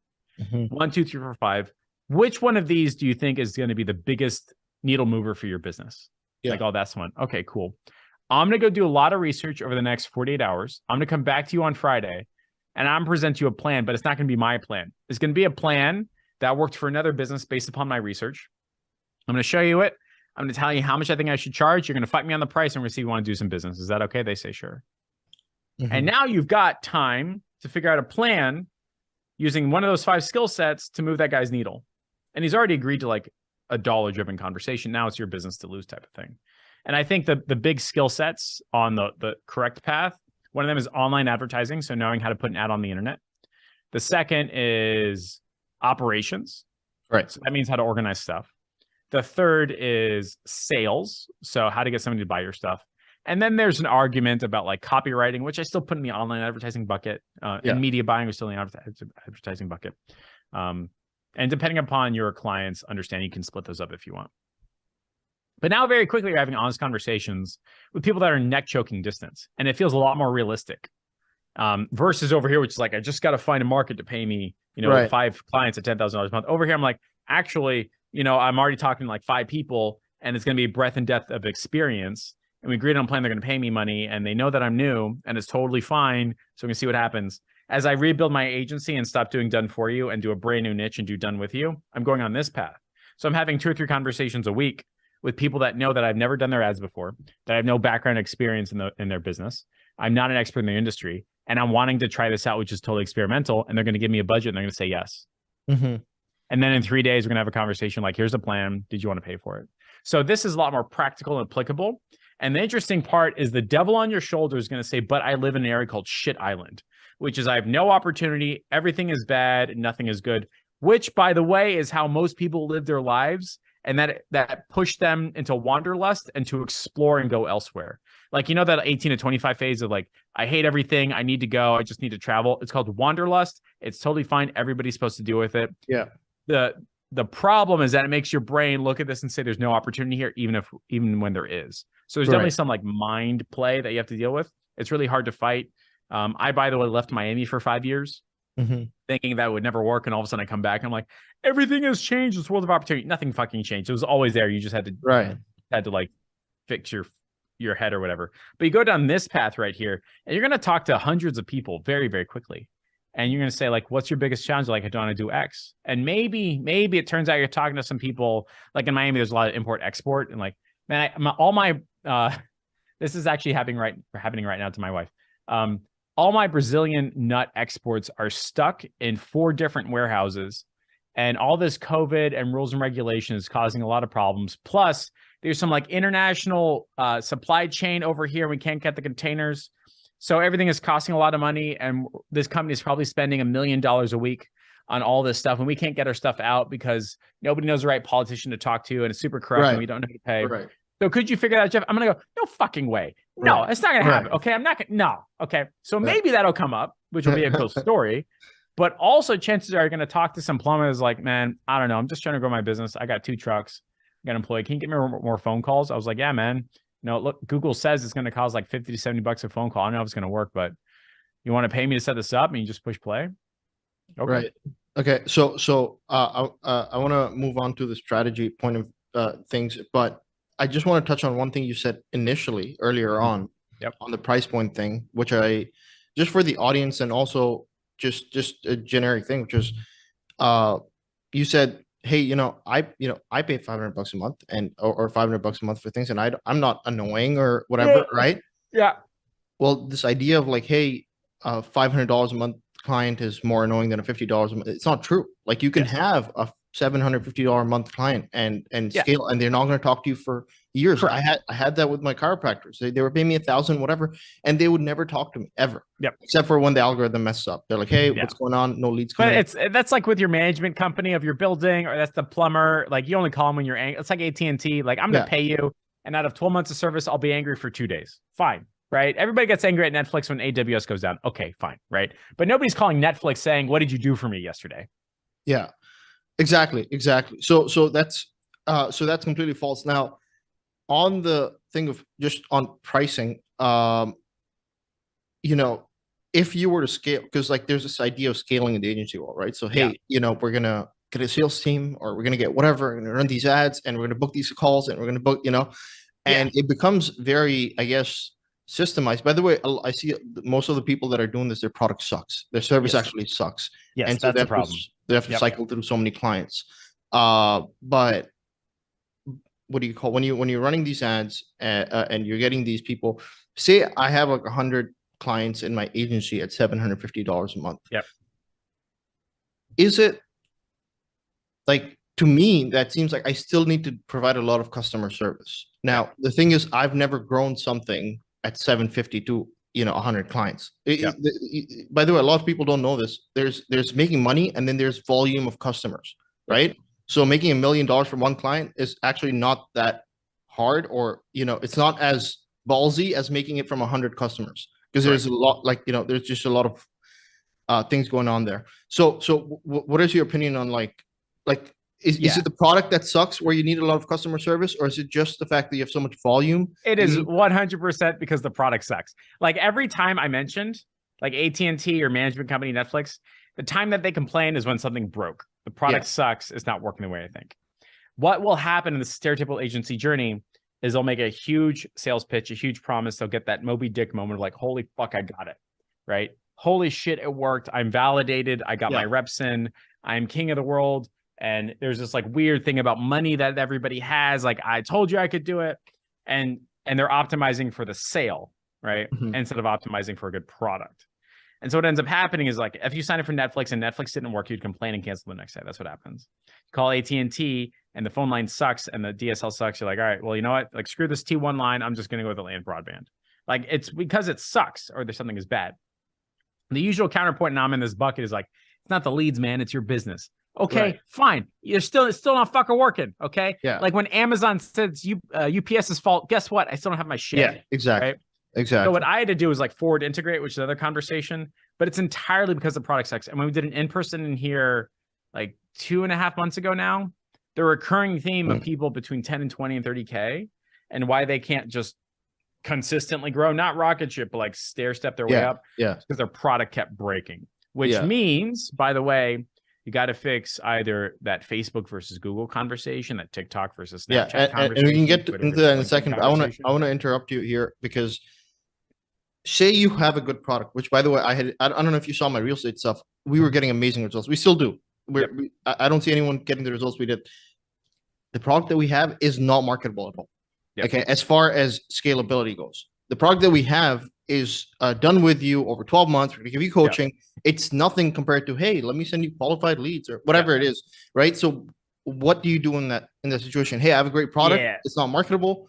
S2: 1, 2, 3, 4, 5. Which one of these do you think is going to be the biggest needle mover for your business? Yeah. Like, oh, that's one. Okay, cool. I'm going to go do a lot of research over the next 48 hours. I'm going to come back to you on Friday and I'm present you a plan, but it's not going to be my plan. It's going to be a plan that worked for another business based upon my research. I'm going to show you it. I'm going to tell you how much I think I should charge. You're going to fight me on the price and we're going to see if you want to do some business. Is that okay? They say, sure. And now you've got time to figure out a plan using one of those 5 skill sets to move that guy's needle. And he's already agreed to like a dollar-driven conversation. Now it's your business to lose type of thing. And I think the big skill sets on the correct path, one of them is online advertising. So knowing how to put an ad on the internet. The second is operations.
S1: Right.
S2: So that means how to organize stuff. The third is sales. So how to get somebody to buy your stuff. And then there's an argument about like copywriting, which I still put in the online advertising bucket, and media buying is still in the advertising bucket. And depending upon your client's understanding, you can split those up if you want. But now very quickly, you're having honest conversations with people that are neck choking distance. And it feels a lot more realistic versus over here, which is like, I just got to find a market to pay me, 5 clients at $10,000 a month. Over here, I'm like, actually, I'm already talking to like 5 people and it's going to be breadth and depth of experience. And we agreed on a plan. They're going to pay me money and they know that I'm new and it's totally fine. So we can see what happens. As I rebuild my agency and stop doing done for you and do a brand new niche and do done with you, I'm going on this path. So I'm having 2 or 3 conversations a week with people that know that I've never done their ads before, that I have no background experience in their business. I'm not an expert in their industry, and I'm wanting to try this out, which is totally experimental. And they're going to give me a budget, and they're going to say yes.
S1: Mm-hmm.
S2: And then in 3 days, we're going to have a conversation like, here's the plan. Did you want to pay for it? So this is a lot more practical and applicable. And the interesting part is the devil on your shoulder is going to say, but I live in an area called Shit Island, which is I have no opportunity. Everything is bad and nothing is good, which, by the way, is how most people live their lives. And that pushed them into wanderlust and to explore and go elsewhere. Like, that 18 to 25 phase of like, I hate everything. I need to go. I just need to travel. It's called wanderlust. It's totally fine. Everybody's supposed to deal with it.
S1: Yeah.
S2: The problem is that it makes your brain look at this and say there's no opportunity here, even when there is. So there's definitely some like mind play that you have to deal with. It's really hard to fight. I, by the way, left Miami for 5 years. Mm-hmm. Thinking that would never work, and all of a sudden I come back and I'm like, everything has changed. This world of opportunity, nothing fucking changed. It was always there. You just had to like fix your head or whatever. But you go down this path right here, and you're gonna talk to hundreds of people very, very quickly, and you're gonna say like, what's your biggest challenge? Like, I don't want to do X, and maybe it turns out you're talking to some people like in Miami. There's a lot of import export, and like, man, this is actually happening right now to my wife. All my Brazilian nut exports are stuck in 4 different warehouses, and all this COVID and rules and regulations is causing a lot of problems. Plus, there's some like international supply chain over here. We can't get the containers. So everything is costing a lot of money. And this company is probably spending $1 million a week on all this stuff. And we can't get our stuff out because nobody knows the right politician to talk to. And it's super corrupt and we don't know who to pay. Right. So could you figure that out, Jeff? I'm going to go, no fucking way. No, it's not going to happen. Okay. I'm not going to, no. Okay. So maybe that'll come up, which will be a cool story. But also chances are you're going to talk to some plumbers like, man, I don't know. I'm just trying to grow my business. I got 2 trucks. I got an employee. Can you give me more phone calls? I was like, yeah, man. Look, Google says it's going to cost like 50 to 70 bucks a phone call. I don't know if it's going to work, but you want to pay me to set this up and you just push play?
S1: Okay. Right. Okay. So I want to move on to the strategy point of things, but I just want to touch on one thing you said initially earlier on the price point thing, which I just for the audience and also just a generic thing, which is you said, hey, I pay $500 a month or $500 a month for things, and I'm not annoying or whatever, right?
S2: Yeah.
S1: Well, this idea of like, hey, $500 a month client is more annoying than a $50 a month. It's not true. Like you can have a $750 a month client and scale, and they're not going to talk to you for years. Correct. I had that with my chiropractors. They were paying me $1,000, whatever, and they would never talk to me ever. Yep. Except for when the algorithm messes up. They're like, hey, what's going on? No leads coming.
S2: But that's like with your management company of your building, or that's the plumber. Like you only call them when you're angry. It's like AT&T. Like I'm going to pay you, and out of 12 months of service, I'll be angry for 2 days. Fine. Right. Everybody gets angry at Netflix when AWS goes down. Okay, fine. Right. But nobody's calling Netflix saying, what did you do for me yesterday?
S1: Yeah. Exactly. So that's completely false. Now, on the thing of just on pricing, if you were to scale, because like there's this idea of scaling in the agency world, right? So hey, we're gonna get a sales team, or we're gonna get whatever, and run these ads, and we're gonna book these calls, and we're gonna book, and it becomes very, I guess, systemized. By the way, I see most of the people that are doing this, their product sucks. Their service actually sucks.
S2: Yes,
S1: and
S2: so that's the problem.
S1: They have to cycle through so many clients. But what do you call when you're running these ads and you're getting these people? Say I have like 100 clients in my agency at $750 a month.
S2: Yep.
S1: Is it like to me, that seems like I still need to provide a lot of customer service. Now, the thing is, I've never grown something at 750 to 100 clients. By the way, a lot of people don't know this. There's making money, and then there's volume of customers, right? So making $1 million from one client is actually not that hard, or it's not as ballsy as making it from 100 customers, because there's a lot, there's just a lot of things going on there. So what is your opinion on is it the product that sucks where you need a lot of customer service, or is it just the fact that you have so much volume?
S2: It is 100% because the product sucks. Like every time I mentioned, like AT&T, your management company, Netflix, the time that they complain is when something broke. The product sucks. It's not working the way I think. What will happen in the stereotypical agency journey is they'll make a huge sales pitch, a huge promise. They'll get that Moby Dick moment of like, holy fuck, I got it, right? Holy shit, it worked. I'm validated. I got my reps in. I'm king of the world. And there's this like weird thing about money that everybody has. Like, I told you I could do it. And they're optimizing for the sale, right? Instead of optimizing for a good product. And so what ends up happening is like, if you sign up for Netflix and Netflix didn't work, you'd complain and cancel the next day. That's what happens. You call AT&T and the phone line sucks and the DSL sucks. You're like, all right, well, you know what? Like, screw this T1 line. I'm just going to go with the land broadband. Like, it's because it sucks or there's something is bad. The usual counterpoint now I'm in this bucket is like, it's not the leads, man. It's your business. Okay, fine. It's still not fucking working. Okay.
S1: Yeah.
S2: Like when Amazon says UPS's fault, guess what? I still don't have my shit.
S1: Yeah, exactly.
S2: Right?
S1: Exactly.
S2: So what I had to do was like forward integrate, which is another conversation, but it's entirely because the product sucks. And when we did an in-person in here like 2.5 months ago now, the recurring theme of people between 10 and 20 and 30K and why they can't just consistently grow, not rocket ship, but like stair step their way up.
S1: Yeah.
S2: Because their product kept breaking, which means, by the way, you got to fix either that Facebook versus Google conversation, that TikTok versus Snapchat conversation.
S1: And we can get into that in a second. But I want to interrupt you here because say you have a good product, which by the way, I don't know if you saw my real estate stuff. We were getting amazing results. We still do. I don't see anyone getting the results we did. The product that we have is not marketable at all. Okay, as far as scalability goes, the product that we have is done with you over 12 months. We're gonna give you coaching. It's nothing compared to, hey, let me send you qualified leads or whatever it is, right? So what do you do in that situation? Hey, I have a great product. It's not marketable.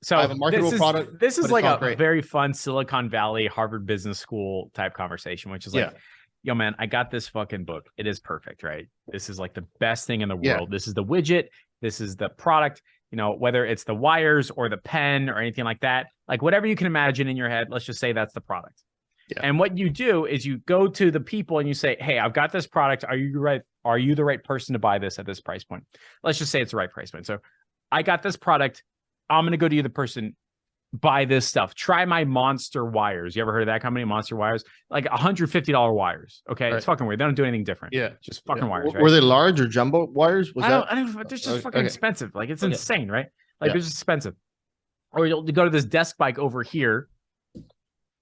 S2: So
S1: I have a marketable product.
S2: This is like a very fun Silicon Valley, Harvard Business School type conversation, which is like, yo, man, I got this fucking book. It is perfect, right? This is like the best thing in the world. This is the widget. This is the product. Whether it's the wires or the pen or anything like that, like whatever you can imagine in your head, let's just say that's the product. And what you do is you go to the people and you say, hey, I've got this product. Are you right? Are you the right person to buy this at this price point? Let's just say it's the right price point. So I got this product. I'm going to go to you, the person, buy this stuff. Try my Monster wires. You ever heard of that company, Monster Wires? Like $150 wires. Okay. It's fucking weird. They don't do anything different. Just fucking wires. Right?
S1: Were they large or jumbo wires?
S2: I don't, they're just fucking expensive. Like it's insane, right? Like they're just expensive. Or you'll go to this desk bike over here,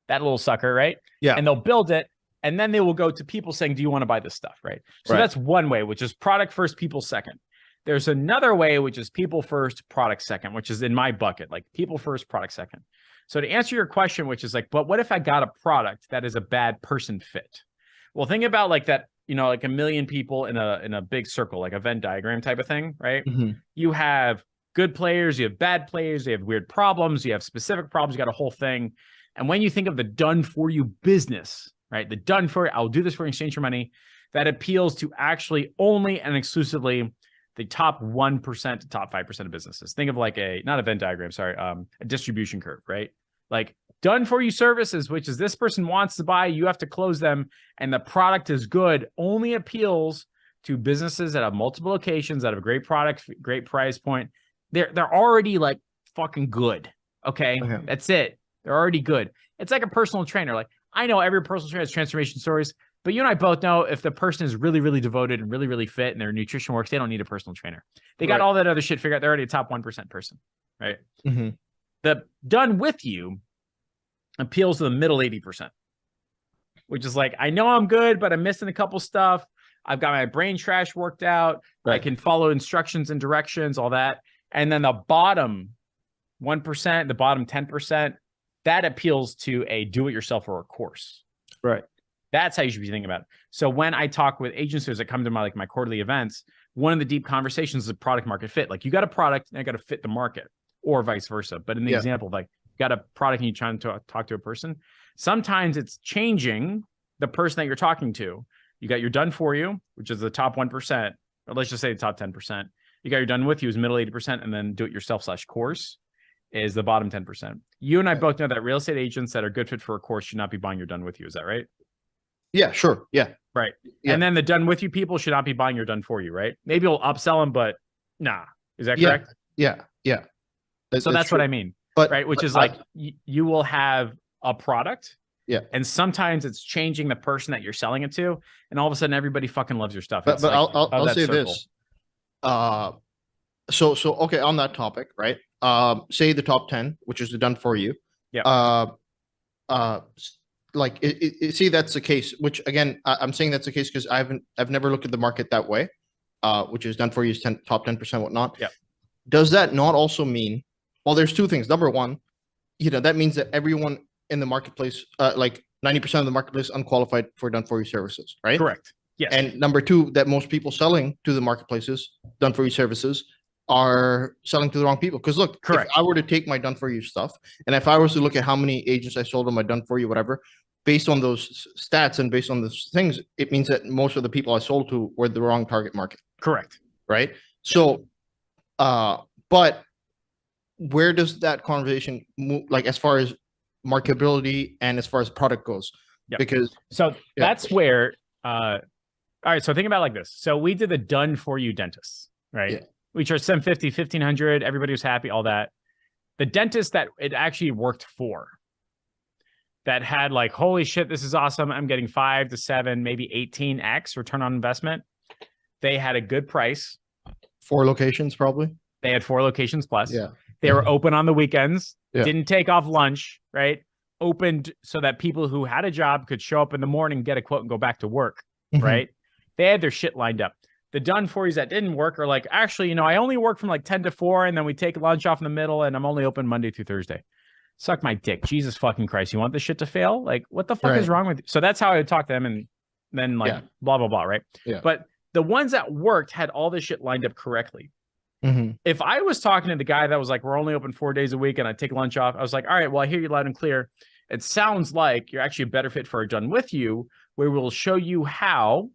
S2: that little sucker, right? And they'll build it. And then they will go to people saying, do you want to buy this stuff? Right. So that's one way, which is product first, people second. There's another way, which is people first, product second, which is in my bucket, like people first, product second. So to answer your question, which is like, but what if I got a product that is a bad person fit? Well, think about like that, like a million people in a big circle, like a Venn diagram type of thing, right? You have good players, you have bad players, you have weird problems, you have specific problems, you got a whole thing. And when you think of the done for you business, right? The done for you, I'll do this for you, exchange for money, that appeals to actually only and exclusively the top 1% to top 5% of businesses. Think of like not a Venn diagram, sorry, a distribution curve, right? Like done for you services, which is this person wants to buy, you have to close them, and the product is good, only appeals to businesses that have multiple locations, that have a great product, great price point. They're already like fucking good. Okay. That's it. They're already good. It's like a personal trainer. Like I know every personal trainer has transformation stories, but you and I both know if the person is really, really devoted and really, really fit and their nutrition works, they don't need a personal trainer. They got all that other shit figured out. They're already a top 1% person, right? The done with you appeals to the middle 80%, which is like, I know I'm good, but I'm missing a couple stuff. I've got my brain trash worked out. I can follow instructions and directions, all that. And then the bottom 1%, the bottom 10%, that appeals to a do-it-yourself or a course.
S1: Right.
S2: That's how you should be thinking about it. So when I talk with agencies that come to my quarterly events, one of the deep conversations is a product market fit. Like you got a product and I got to fit the market, or vice versa. But in the example, like you got a product and you're trying to talk to a person, sometimes it's changing the person that you're talking to. You got your done for you, which is the top 1%, or let's just say the top 10%. You got your done with you is middle 80%, and then do it yourself / course is the bottom 10%. You and I both know that real estate agents that are good fit for a course should not be buying your done with you. Is that right?
S1: Yeah, sure. Yeah.
S2: Right.
S1: Yeah.
S2: And then the done with you people should not be buying your done for you, right? Maybe you'll upsell them, but nah. Is that correct?
S1: Yeah.
S2: So that's what I mean.
S1: But
S2: right, which is like you will have a product.
S1: Yeah.
S2: And sometimes it's changing the person that you're selling it to, and all of a sudden everybody fucking loves your stuff.
S1: But
S2: like,
S1: I'll say this. So okay, on that topic, right? Say the top 10, which is the done for you.
S2: Yeah.
S1: Like see, that's the case, which again, I'm saying that's the case because I've never looked at the market that way, which is done for you is top 10%, whatnot.
S2: Yeah.
S1: Does that not also mean, well, there's two things. Number one, that means that everyone in the marketplace, like 90% of the marketplace, unqualified for done for you services, right?
S2: Correct. Yes.
S1: And number two, that most people selling to the marketplaces, done for you services, are selling to the wrong people. Because look,
S2: correct.
S1: If I were to take my done for you stuff, and if I was to look at how many agents I sold on my done for you, whatever, based on those stats and based on those things, it means that most of the people I sold to were the wrong target market.
S2: Correct.
S1: Right. So, but where does that conversation move, like as far as marketability and as far as product goes?
S2: Yep.
S1: Because
S2: that's where, all right. So think about it like this. So we did the done for you dentists, right?
S1: Yeah.
S2: We charged $750, $1,500. Everybody was happy, all that. The dentist that it actually worked for, that had like, holy shit, this is awesome. I'm getting 5 to 7, maybe 18x return on investment. They had a good price.
S1: 4 locations, probably.
S2: They had 4 locations plus.
S1: Yeah.
S2: They were open on the weekends.
S1: Yeah.
S2: Didn't take off lunch, right? Opened so that people who had a job could show up in the morning, get a quote, and go back to work, right? They had their shit lined up. The done for yous that didn't work are like, actually, I only work from like 10 to 4, and then we take lunch off in the middle, and I'm only open Monday through Thursday. Suck my dick. Jesus fucking Christ. You want this shit to fail? Like, what the fuck is wrong with you? So that's how I would talk to them, and then like blah, blah, blah, right?
S1: Yeah.
S2: But the ones that worked had all this shit lined up correctly. If I was talking to the guy that was like, we're only open 4 days a week and I take lunch off, I was like, all right, well, I hear you loud and clear. It sounds like you're actually a better fit for a done with you, where we'll show you how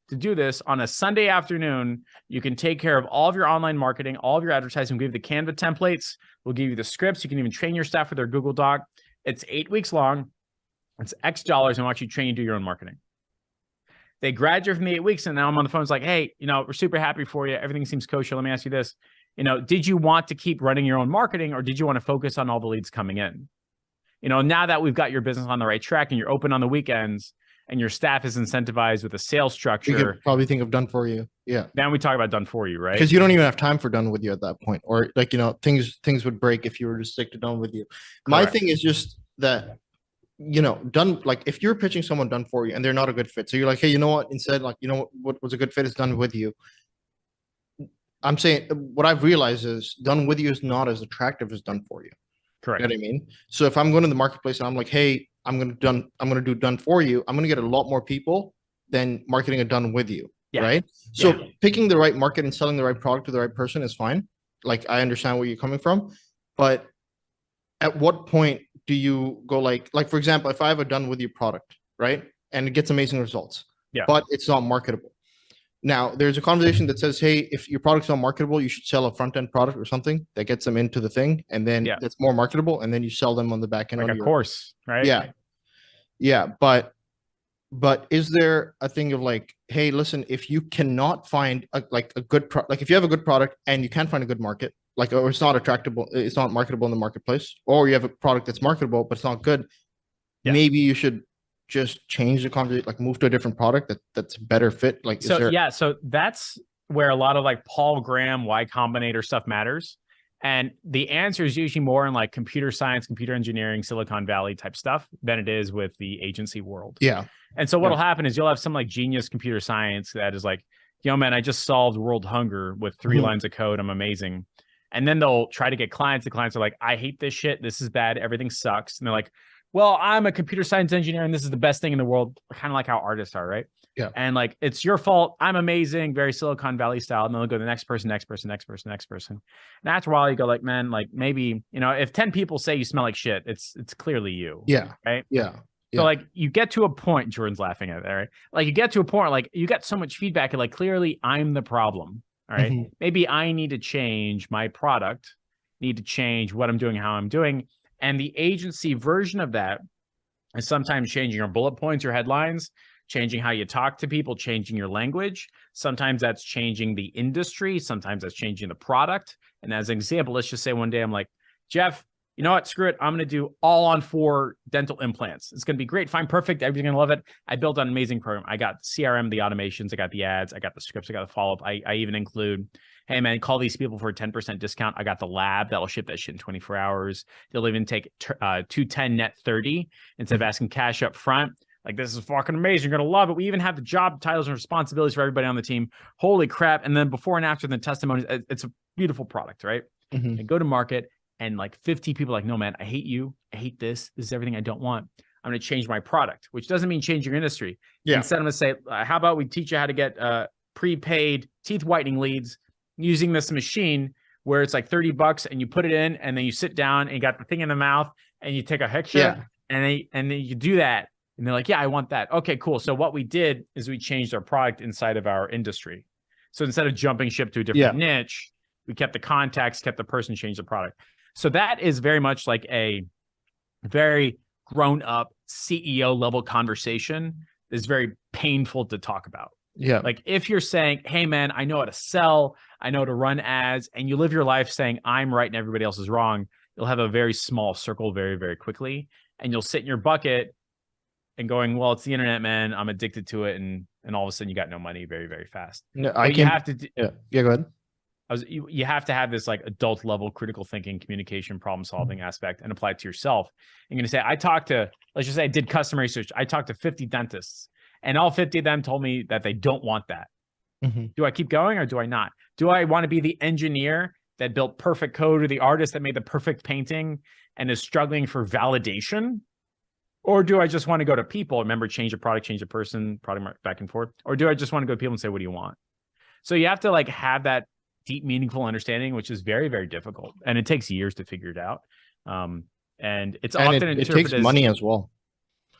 S2: to do this on a Sunday afternoon. You can take care of all of your online marketing, all of your advertising. We'll give you the Canva templates. We'll give you the scripts. You can even train your staff with their Google Doc. It's 8 weeks long. It's X dollars. And I want you to train you to do your own marketing. They graduate from the 8 weeks, and now I'm on the phone. It's like, hey, we're super happy for you. Everything seems kosher. Let me ask you this. Did you want to keep running your own marketing, or did you want to focus on all the leads coming in? Now that we've got your business on the right track and you're open on the weekends and your staff is incentivized with a sales structure,
S1: you could probably think of done for you. Yeah.
S2: Then we talk about done for you, right?
S1: Because you don't even have time for done with you at that point, or like, things would break if you were to stick to done with you. Correct. My thing is just that, done, like if you're pitching someone done for you and they're not a good fit, so you're like, hey, you know what, instead, like, what was a good fit is done with you. I'm saying what I've realized is done with you is not as attractive as done for you.
S2: Correct.
S1: You know what I mean? So if I'm going to the marketplace and I'm like, hey, I'm going to do done for you, I'm going to get a lot more people than marketing a done with you. Yeah. Right. So picking the right market and selling the right product to the right person is fine. Like, I understand where you're coming from, but at what point do you go like, for example, if I have a done with you product, right, and it gets amazing results, but it's not marketable. Now, there's a conversation that says, hey, if your product's not marketable, you should sell a front-end product or something that gets them into the thing, and then that's more marketable, and then you sell them on the back end.
S2: Like a course, right?
S1: Yeah. Yeah, but is there a thing of like, hey, listen, if you cannot find a good like if you have a good product and you can't find a good market, like, or it's not attractable, it's not marketable in the marketplace, or you have a product that's marketable but it's not good, maybe you should just change the conversation, like move to a different product that's better fit. Like,
S2: so that's where a lot of like Paul Graham Y Combinator stuff matters. And the answer is usually more in like computer science, computer engineering, Silicon Valley type stuff than it is with the agency world.
S1: Yeah.
S2: And so what'll happen is you'll have some like genius computer science that is like, man, I just solved world hunger with 3 lines of code. I'm amazing. And then they'll try to get clients. The clients are like, I hate this shit. This is bad. Everything sucks. And they're like, well, I'm a computer science engineer and this is the best thing in the world, kind of like how artists are, right?
S3: Yeah.
S2: And like, it's your fault. I'm amazing, very Silicon Valley style. And then they'll go to the next person, next person, next person, next person. And after a while, you go like, man, like maybe, you know, if 10 people say you smell like shit, it's clearly you.
S3: Yeah.
S2: Right.
S3: Yeah.
S2: So like you get to a point, Jordan's laughing at that, right? Like you get to a point, like you get so much feedback, and like clearly I'm the problem. All right.
S3: Mhm.
S2: Maybe I need to change my product, need to change what I'm doing, how I'm doing. And the agency version of that is sometimes changing your bullet points, your headlines, changing how you talk to people, changing your language. Sometimes that's changing the industry. Sometimes that's changing the product. And as an example, let's just say one day I'm like, Jeff, you know what? Screw it. I'm going to do all on 4 dental implants. It's going to be great. Fine. Perfect. Everybody's going to love it. I built an amazing program. I got CRM, the automations. I got the ads. I got the scripts. I got the follow-up. I even include, hey, man, call these people for a 10% discount. I got the lab that'll ship that shit in 24 hours. They'll even take 210 net 30 instead of asking cash up front. Like, this is fucking amazing. You're going to love it. We even have the job titles and responsibilities for everybody on the team. Holy crap. And then before and after the testimonies, it's a beautiful product, right?
S3: Mhm.
S2: And go to market. And like 50 people are like, no, man, I hate you. I hate this. This is everything I don't want. I'm going to change my product, which doesn't mean change your industry.
S3: Yeah.
S2: Instead, I'm going to say, how about we teach you how to get prepaid teeth whitening leads using this machine where it's like $30 and you put it in and then you sit down and you got the thing in the mouth and you take a picture
S3: Yeah.
S2: and then you do that. And they're like, yeah, I want that. Okay, cool. So what we did is we changed our product inside of our industry. So instead of jumping ship to a different niche, we kept the context, kept the person, changed the product. So that is very much like a very grown up CEO level conversation. Is very painful to talk about.
S3: Yeah.
S2: Like if you're saying, hey man, I know how to sell, I know how to run ads, and you live your life saying I'm right and everybody else is wrong, you'll have a very small circle very, very quickly. And you'll sit in your bucket and going, well, it's the internet, man. I'm addicted to it. And all of a sudden you got no money very, very fast.
S3: No,
S2: You have to
S3: yeah. Go ahead.
S2: you have to have this like adult level critical thinking, communication, problem solving aspect and apply it to yourself. You're going to say, let's just say I did customer research. I talked to 50 dentists and all 50 of them told me that they don't want that.
S3: Mhm.
S2: Do I keep going or do I not? Do I want to be the engineer that built perfect code or the artist that made the perfect painting and is struggling for validation? Or do I just want to go to people? Remember, change the product, change the person, product back and forth. Or do I just want to go to people and say, what do you want? So you have to like have that deep, meaningful understanding, which is very, very difficult. And it takes years to figure it out. And it's often
S3: it
S2: interpreted
S3: takes money as well.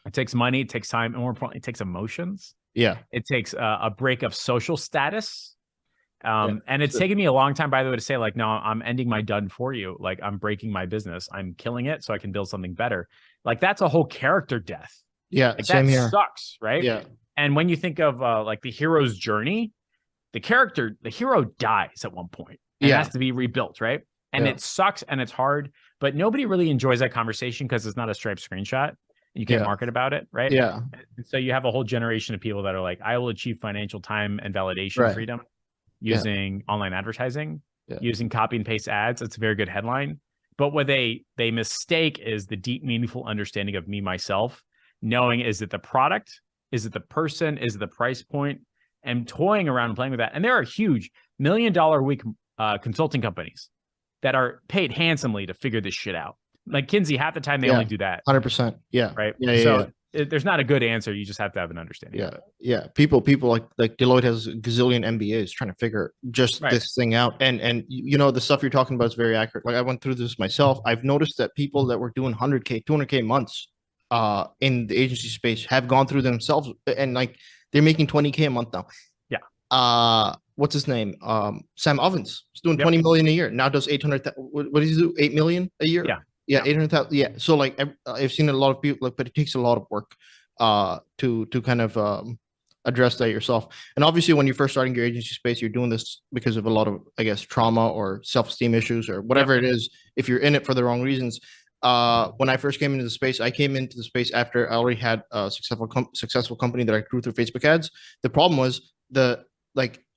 S2: It takes money, it takes time, and more importantly, it takes emotions.
S3: Yeah.
S2: It takes a break of social status. And it's
S3: So-
S2: taken me a long time, by the way, to say like, no, I'm ending my done for you. Like I'm breaking my business. I'm killing it so I can build something better. Like that's a whole character death.
S3: Yeah.
S2: Like
S3: Same
S2: that
S3: here.
S2: sucks, right?
S3: Yeah.
S2: And when you think of like the hero's journey, the hero dies at one point and
S3: Yeah.
S2: has to be rebuilt, right? And
S3: Yeah.
S2: it sucks and it's hard, but nobody really enjoys that conversation because it's not a Stripe screenshot and you can't
S3: Yeah.
S2: market about it, right?
S3: Yeah.
S2: And so you have a whole generation of people that are like, I will achieve financial time and validation
S3: Right.
S2: freedom
S3: Yeah.
S2: using online advertising,
S3: Yeah.
S2: using copy and paste ads. It's a very good headline. But what they mistake is the deep, meaningful understanding of me, myself, knowing is it the product? Is it the person? Is it the price point? And toying around and playing with that. And there are huge $1 million a week consulting companies that are paid handsomely to figure this shit out. Like Kinsey, half the time they
S3: Yeah.
S2: only do that,
S3: 100%. Yeah.
S2: right?
S3: Yeah.
S2: So there's not a good answer. You just have to have an understanding.
S3: Yeah.
S2: Of it.
S3: Yeah. People like Deloitte has a gazillion MBAs trying to figure just
S2: Right.
S3: this thing out. And you know, the stuff you're talking about is very accurate. Like I went through this myself. I've noticed that people that were doing 100K, 200K months in the agency space have gone through themselves and like they're making 20K a month now.
S2: Yeah.
S3: What's his name? Sam Ovens is doing
S2: Yep.
S3: 20 million a year. Now does 800. What does he do? 8 million a year?
S2: Yeah.
S3: Yeah. 800,000. Yeah. So like I've seen a lot of people like, but it takes a lot of work to kind of address that yourself. And obviously when you're first starting your agency space, you're doing this because of a lot of, I guess, trauma or self-esteem issues or whatever it is. If you're in it for the wrong reasons. When I first came into the space, I came into the space after I already had a successful company that I grew through Facebook ads. The problem was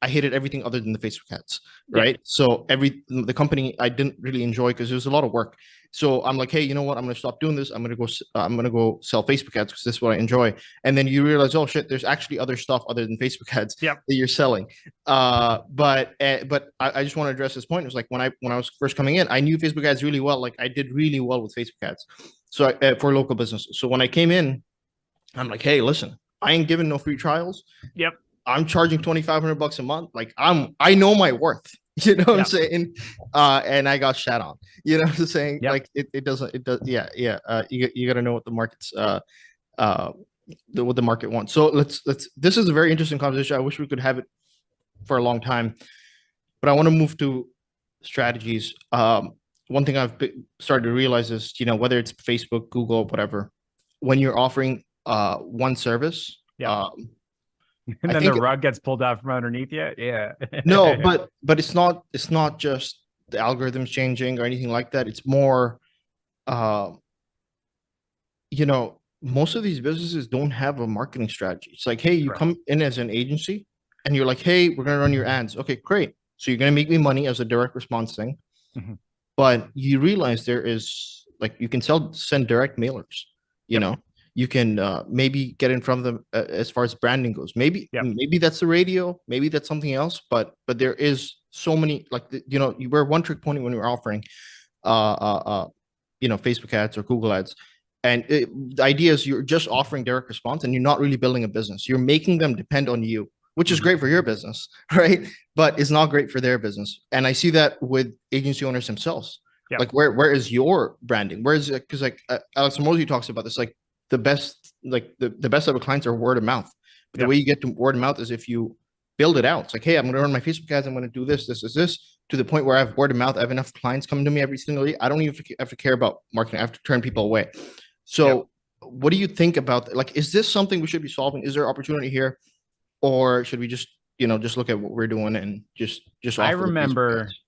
S3: I hated everything other than the Facebook ads, right?
S2: Yeah.
S3: So the company I didn't really enjoy because it was a lot of work. So I'm like, hey, you know what? I'm going to stop doing this. I'm going to go sell Facebook ads because this is what I enjoy. And then you realize, oh shit, there's actually other stuff other than Facebook ads
S2: Yep.
S3: that you're selling. But I just want to address this point. It was like when I was first coming in, I knew Facebook ads really well. Like I did really well with Facebook ads. So for local businesses. So when I came in, I'm like, hey, listen, I ain't giving no free trials.
S2: Yep.
S3: I'm charging $2,500 a month. Like I know my worth. You know what I'm
S2: Yep.
S3: saying? And I got shat on. You know what I'm saying?
S2: Yep.
S3: Like it doesn't. It does. Yeah. Yeah. You got to know what the market's what the market wants. So let's. This is a very interesting conversation. I wish we could have it for a long time, but I want to move to strategies. One thing I've started to realize is, whether it's Facebook, Google, whatever, when you're offering one service,
S2: Yeah. And
S3: I
S2: then the
S3: think-
S2: rug gets pulled out from underneath you. Yeah.
S3: no, but it's not just the algorithms changing or anything like that. It's more, most of these businesses don't have a marketing strategy. It's like, hey, you
S2: Correct.
S3: come in as an agency and you're like, hey, we're gonna run your ads. Okay, great. So you're gonna make me money as a direct response thing.
S2: Mhm.
S3: But you realize there is, like, you can send direct mailers, you know, you can maybe get in front of them as far as branding goes. Maybe that's the radio, maybe that's something else, but there is so many, like, you were one trick pony when you were offering Facebook ads or Google ads. And the idea is you're just offering direct response and you're not really building a business. You're making them depend on you, which is great for your business, right? But it's not great for their business. And I see that with agency owners themselves.
S2: Yep.
S3: Like, where is your branding? Where is it? Because like Alex Mosey talks about this, like the best, like the best type of clients are word of mouth. But the way you get to word of mouth is if you build it out. It's like, hey, I'm going to run my Facebook ads. I'm going to do this, to the point where I have word of mouth. I have enough clients coming to me every single day. I don't even have to care about marketing. I have to turn people away. So what do you think about that? Like, is this something we should be solving? Is there opportunity here? Or should we just look at what we're doing and just
S2: I
S3: offer the Facebook
S2: remember
S3: ads?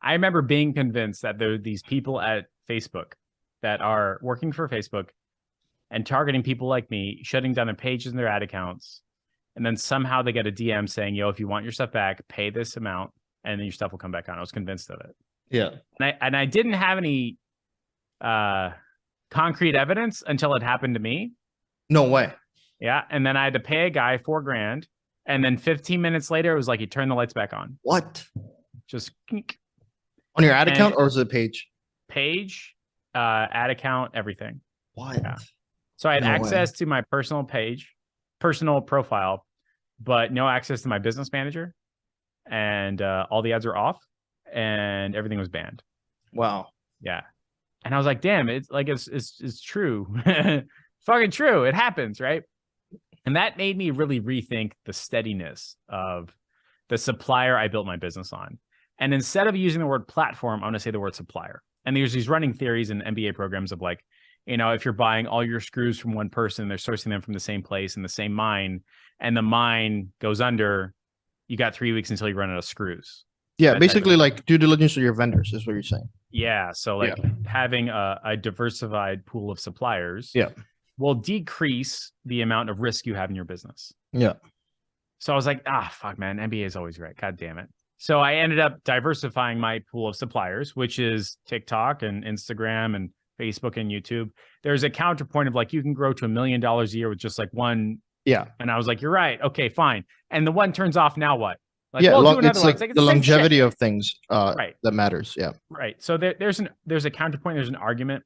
S2: I remember being convinced that there are these people at Facebook that are working for Facebook and targeting people like me, shutting down their pages and their ad accounts. And then somehow they get a DM saying, yo, if you want your stuff back, pay this amount and then your stuff will come back on. I was convinced of it.
S3: Yeah.
S2: And I didn't have any concrete evidence until it happened to me.
S3: No way.
S2: Yeah. And then I had to pay a guy $4,000. And then 15 minutes later, it was like he turned the lights back on.
S3: What?
S2: Just kink.
S3: On your ad account or is it a page?
S2: Page, ad account, everything.
S3: What?
S2: Yeah. So I had
S3: No way.
S2: access to my personal page, personal profile, but no access to my business manager. And all the ads were off and everything was banned.
S3: Wow.
S2: Yeah. And I was like, damn, it's like, it's true. Fucking true. It happens, right? And that made me really rethink the steadiness of the supplier I built my business on. And instead of using the word platform, I'm going to say the word supplier. And there's these running theories in MBA programs of like, if you're buying all your screws from one person, they're sourcing them from the same place in the same mine, and the mine goes under, you got 3 weeks until you run out of screws.
S3: Yeah,
S2: That
S3: basically like due diligence of your vendors is what you're saying.
S2: Yeah. So like having a diversified pool of suppliers will decrease the amount of risk you have in your business.
S3: Yeah.
S2: So I was like, fuck, man, MBA is always right. God damn it. So I ended up diversifying my pool of suppliers, which is TikTok and Instagram and Facebook and YouTube. There's a counterpoint of like, you can grow to $1 million a year with just like one.
S3: Yeah.
S2: And I was like, you're right. Okay, fine. And the one turns off. Now what? Like,
S3: Yeah.
S2: well, do
S3: It's
S2: another one.
S3: like
S2: It's
S3: the
S2: the same
S3: longevity
S2: shit.
S3: of things
S2: Right.
S3: that matters. Yeah.
S2: Right. So there's a counterpoint. There's an argument.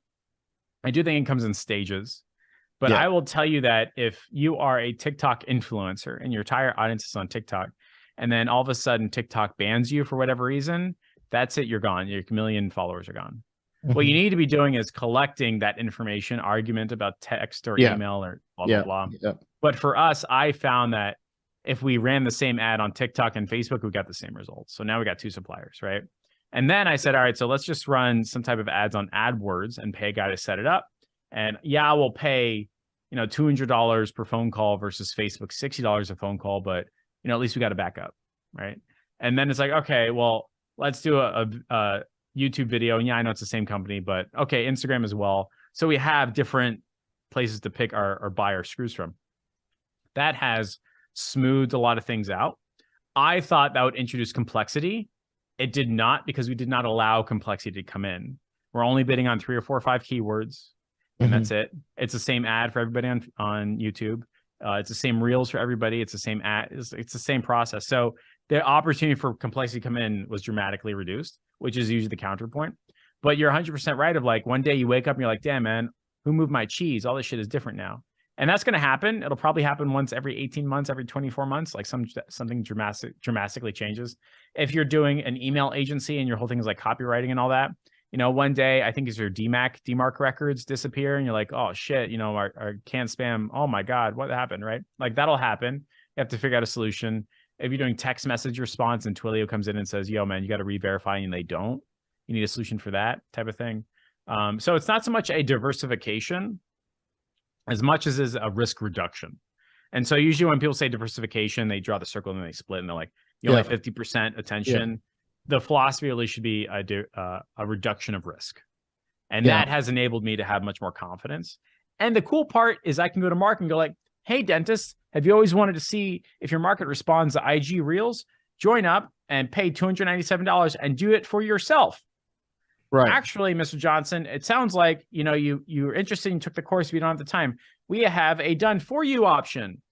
S2: I do think it comes in stages. But I will tell you that if you are a TikTok influencer and your entire audience is on TikTok, and then all of a sudden TikTok bans you for whatever reason, that's it. You're gone. Your million followers are gone. What you need to be doing is collecting that information, argument about text or email or blah, blah, blah.
S3: Yeah.
S2: But for us, I found that if we ran the same ad on TikTok and Facebook, we got the same results. So now we got two suppliers, right? And then I said, all right, so let's just run some type of ads on AdWords and pay a guy to set it up. And we'll pay, $200 per phone call versus Facebook $60 a phone call, but at least we got a backup, right? And then it's like, okay, well, let's do a YouTube video. And I know it's the same company, but okay, Instagram as well. So we have different places to pick or buy our screws from. That has smoothed a lot of things out. I thought that would introduce complexity. It did not, because we did not allow complexity to come in. We're only bidding on 3 or 4 or 5 keywords, and that's it. It's the same ad for everybody on YouTube. It's the same reels for everybody. It's the same ad. It's the same process. So the opportunity for complexity to come in was dramatically reduced, which is usually the counterpoint. But you're 100% right of like one day you wake up and you're like, damn, man, who moved my cheese? All this shit is different now. And that's going to happen. It'll probably happen once every 18 months, every 24 months, like something dramatically changes. If you're doing an email agency and your whole thing is like copywriting and all that, you know, one day I think as your DMARC records disappear and you're like, oh shit, you know, our canned spam, oh my God, what happened, right? Like that'll happen. You have to figure out a solution. If you're doing text message response and Twilio comes in and says, yo, man, you got to re-verify and they don't, you need a solution for that type of thing. So it's not so much a diversification as much as is a risk reduction. And so usually when people say diversification, they draw the circle and then they split and they're like, you only have 50% attention. Yeah. The philosophy really should be a reduction of risk. And that has enabled me to have much more confidence. And the cool part is I can go to Mark and go like, hey, dentist, have you always wanted to see if your market responds to IG Reels? Join up and pay $297 and do it for yourself.
S3: Right.
S2: Actually, Mr. Johnson, it sounds like, you know, you're interested and took the course, but you don't have the time. We have a done for you option.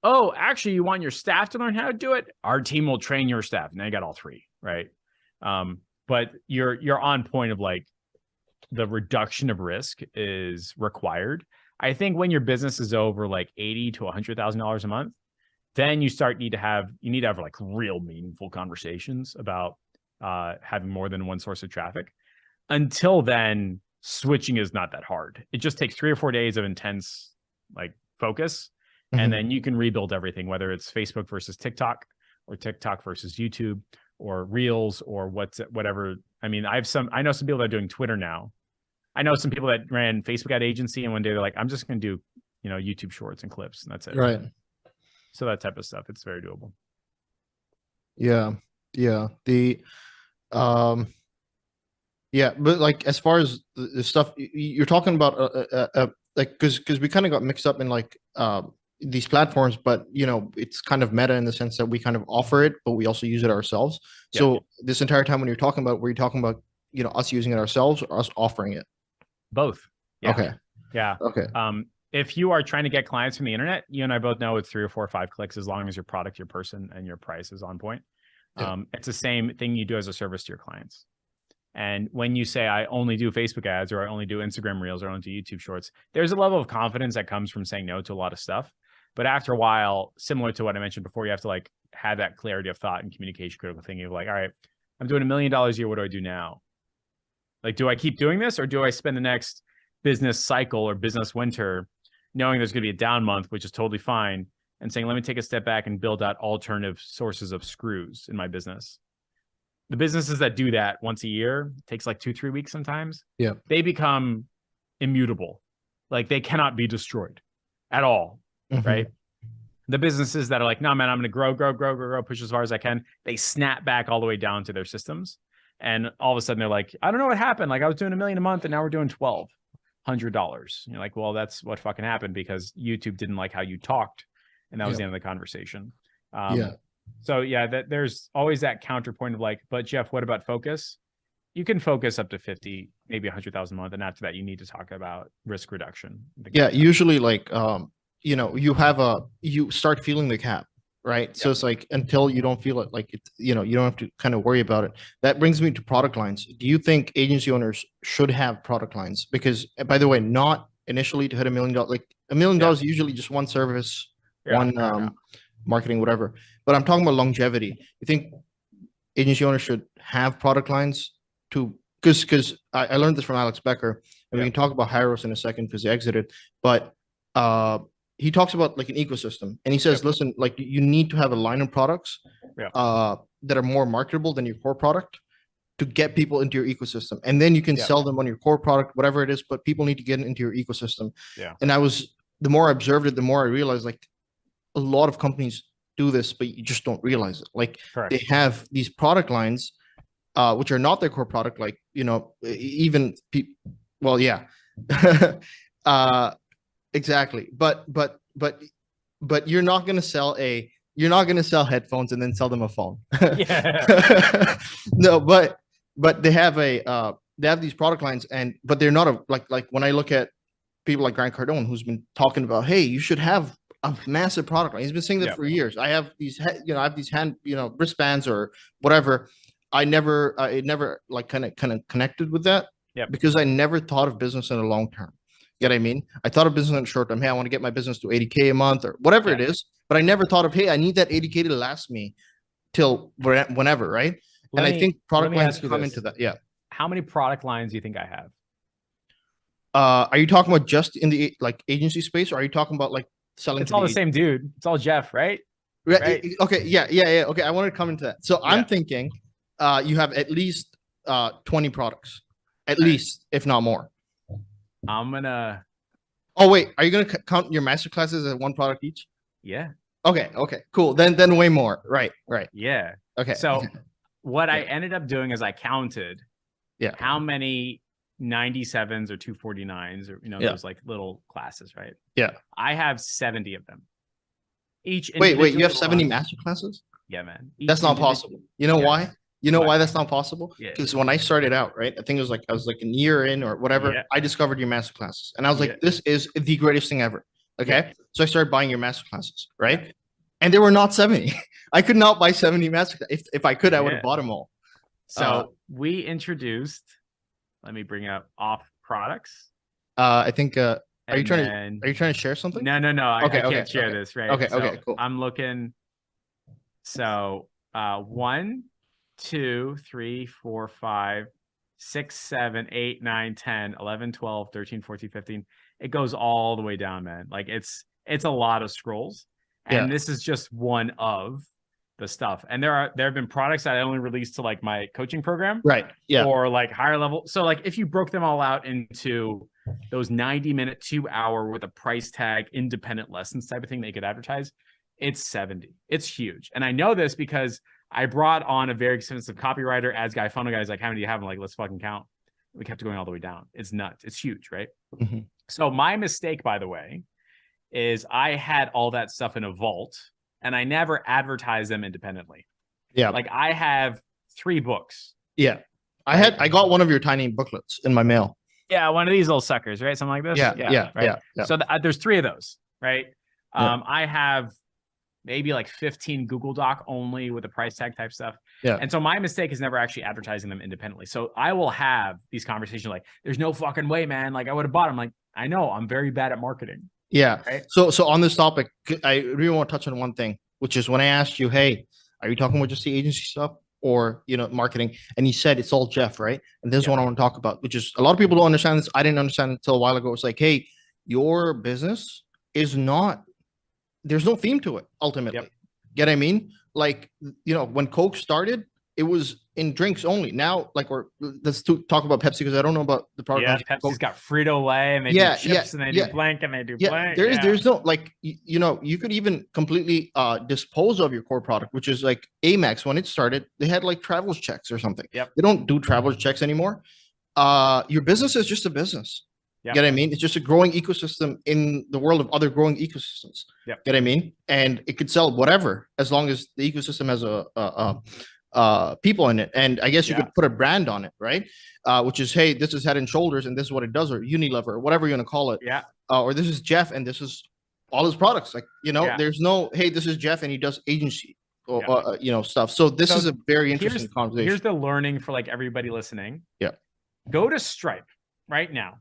S2: Oh, actually, you want your staff to learn how to do it? Our team will train your staff. Now you got all three, right? But you're on point of like the reduction of risk is required. I think when your business is over like $80,000 to $100,000 a month, then you need to have like real meaningful conversations about having more than one source of traffic. Until then, switching is not that hard. It just takes 3 or 4 days of intense like focus. And then you can rebuild everything, whether it's Facebook versus TikTok or TikTok versus YouTube or Reels or whatever. I mean, I know some people that are doing Twitter now. I know some people that ran Facebook ad agency and one day they're like, I'm just going to do, you know, YouTube shorts and clips and that's it.
S3: Right.
S2: So that type of stuff, it's very doable.
S3: Yeah. Yeah. Yeah, but like as far as the stuff you're talking about, like because we kind of got mixed up in like these platforms, but you know it's kind of meta in the sense that we kind of offer it, but we also use it ourselves. Yeah. So this entire time when you're talking about, were you talking about you know us using it ourselves or us offering it?
S2: Both. Yeah.
S3: Okay.
S2: Yeah.
S3: Okay.
S2: If you are trying to get clients from the internet, you and I both know it's 3 or 4 or 5 clicks as long as your product, your person, and your price is on point. Yeah. It's the same thing you do as a service to your clients. And when you say, I only do Facebook ads or I only do Instagram Reels or I only do YouTube Shorts, there's a level of confidence that comes from saying no to a lot of stuff. But after a while, similar to what I mentioned before, you have to like have that clarity of thought and communication critical thinking of like, all right, I'm doing $1 million a year. What do I do now? Like, do I keep doing this or do I spend the next business cycle or business winter knowing there's going to be a down month, which is totally fine, and saying, let me take a step back and build out alternative sources of screws in my business. The businesses that do that once a year, it takes like 2-3 weeks sometimes.
S3: Yeah.
S2: They become immutable. Like they cannot be destroyed at all. Right. The businesses that are like, no, man, I'm going to grow, push as far as I can. They snap back all the way down to their systems. And all of a sudden they're like, I don't know what happened. Like I was doing $1 million a month and now we're doing $1,200. You're like, well, that's what fucking happened because YouTube didn't like how you talked. And that was the end of the conversation. So yeah, there's always that counterpoint of like, but Jeff, what about focus? You can focus up to 50, maybe 100,000 a month. And after that, you need to talk about risk reduction.
S3: Yeah. Usually like, you know, you start feeling the cap, right? Yep. So it's like, until you don't feel it, like, you know, you don't have to kind of worry about it. That brings me to product lines. Do you think agency owners should have product lines? Because by the way, not initially to hit $1 million, like $1 million, usually just one service, one marketing, whatever. But I'm talking about longevity. You think agency owners should have product lines to, because I learned this from Alex Becker, and we can talk about Hyros in a second because he exited, but he talks about like an ecosystem, and he says, listen, like you need to have a line of products that are more marketable than your core product to get people into your ecosystem. And then you can sell them on your core product, whatever it is, but people need to get into your ecosystem. Yeah. And the more I observed it, the more I realized like a lot of companies do this, but you just don't realize it. Like they have these product lines, which are not their core product. Like, you know, even exactly. But you're not going to sell headphones and then sell them a phone. No, but they have these product lines, but they're not like when I look at people like Grant Cardone, who's been talking about, hey, you should have a massive product line. He's been saying that for years. I have these hand, wristbands or whatever. It never like kind of connected with that.
S2: Yep.
S3: because I never thought of business in the long term. You know what I mean? I thought of business in the short term. Hey, I want to get my business to 80K a month or whatever it is. But I never thought of, hey, I need that 80K to last me till whenever, right? And I think product lines come into that. Yeah.
S2: How many product lines do you think I have?
S3: Are you talking about just in the like agency space, or are you talking about like selling?
S2: It's all the same dude. It's all Jeff, right?
S3: Right. Okay. Yeah. Okay. I want to come into that. So I'm thinking, you have at least 20 products, at least, if not more.
S2: I'm gonna.
S3: Oh wait, are you gonna count your master classes as one product each?
S2: Yeah.
S3: Okay. Cool. Then way more. Right.
S2: Yeah.
S3: Okay.
S2: So what I ended up doing is I counted how many 97s or 249s or those like little classes, right?
S3: Yeah.
S2: I have 70 of them. Each
S3: wait, you have 70 master classes?
S2: Yeah, man.
S3: That's not possible. You know why? You know why that's not possible?
S2: Yeah.
S3: Because when I started out, right, I think it was like I was like a year in or whatever, I discovered your master classes. And I was like, this is the greatest thing ever. Okay. So I started buying your master classes, right? And there were not 70. I could not buy 70 master classes. If I could, I would have bought them all.
S2: So we introduced, let me bring up off products.
S3: I think are you trying to share something?
S2: No. I can't share this, right?
S3: Okay, cool.
S2: I'm looking. So 1, 2, 3, 4, 5, 6, 7, 8, 9, 10, 11, 12, 13, 14, 15. It goes all the way down, man. Like it's a lot of scrolls. And this is just one of the stuff. And there have been products that I only released to like my coaching program.
S3: Right. Yeah.
S2: Or like higher level. So like if you broke them all out into those 90-minute, 2-hour with a price tag, independent lessons type of thing that you could advertise, it's 70. It's huge. And I know this because I brought on a very expensive copywriter, ads guy, funnel guys, like, how many do you have? I'm like, let's fucking count. We kept going all the way down. It's nuts. It's huge, right?
S3: Mm-hmm.
S2: So my mistake, by the way, is I had all that stuff in a vault and I never advertised them independently.
S3: Yeah.
S2: Like I have 3 books.
S3: Yeah. I got one of your tiny booklets in my mail.
S2: Yeah. One of these little suckers, right? Something like this.
S3: Yeah.
S2: So there's 3 of those, right? I have maybe like 15 Google Doc only with the price tag type stuff.
S3: Yeah.
S2: And so my mistake is never actually advertising them independently. So I will have these conversations like, there's no fucking way, man. Like I would have bought them. Like, I know I'm very bad at marketing.
S3: Yeah.
S2: Right?
S3: So on this topic, I really want to touch on one thing, which is when I asked you, hey, are you talking about just the agency stuff or, marketing? And you said it's all Jeff, right? And this is what I want to talk about, which is a lot of people don't understand this. I didn't understand it until a while ago. It's like, hey, your business is not, there's no theme to it ultimately. Get what I mean? Like, when Coke started, it was in drinks only. Now, like let's talk about Pepsi because I don't know about the product.
S2: Yeah, Pepsi's got Frito-Lay and they do chips and they do blank and they do blank.
S3: There's no like you could even completely dispose of your core product, which is like Amex. When it started, they had like travelers checks or something.
S2: Yep.
S3: They don't do travelers checks anymore. Your business is just a business.
S2: Yep.
S3: Get what I mean? It's just a growing ecosystem in the world of other growing ecosystems.
S2: Yep.
S3: Get what I mean? And it could sell whatever as long as the ecosystem has a people in it. And I guess you could put a brand on it, right? Which is, hey, this is Head and Shoulders and this is what it does, or Unilever, or whatever you're gonna call it.
S2: Yeah.
S3: Or this is Jeff and this is all his products. Like, there's no, hey, this is Jeff and he does agency or stuff. So this is a very interesting conversation.
S2: Here's the learning for like everybody listening.
S3: Yeah.
S2: Go to Stripe right now.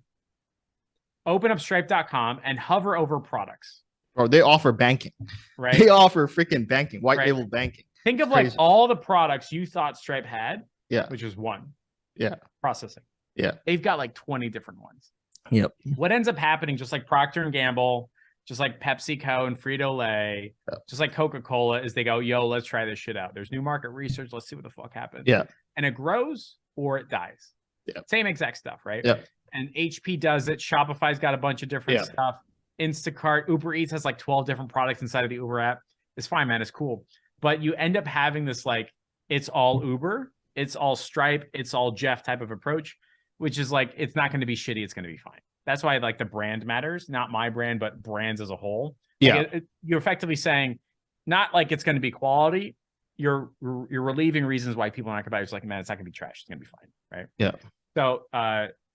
S2: Open up stripe.com and hover over products.
S3: Or they offer banking.
S2: Right.
S3: They offer freaking banking, white label banking.
S2: Think of like all the products you thought Stripe had.
S3: Yeah.
S2: Which is one.
S3: Yeah.
S2: Processing.
S3: Yeah.
S2: They've got like 20 different ones.
S3: Yep.
S2: What ends up happening, just like Procter & Gamble, just like PepsiCo and Frito-Lay, just like Coca-Cola, is they go, yo, let's try this shit out. There's new market research. Let's see what the fuck happens.
S3: Yeah.
S2: And it grows or it dies.
S3: Yeah.
S2: Same exact stuff, right?
S3: Yeah.
S2: And HP does it. Shopify's got a bunch of different stuff. Instacart, Uber Eats has like 12 different products inside of the Uber app. It's fine, man. It's cool. But you end up having this like, it's all Uber, it's all Stripe, it's all Jeff type of approach, which is like, it's not going to be shitty. It's going to be fine. That's why like the brand matters, not my brand, but brands as a whole.
S3: Yeah.
S2: Like you're effectively saying, not like it's going to be quality. You're relieving reasons why people are not going to buy it. It's like, man, it's not going to be trash. It's going to be fine. Right.
S3: Yeah.
S2: So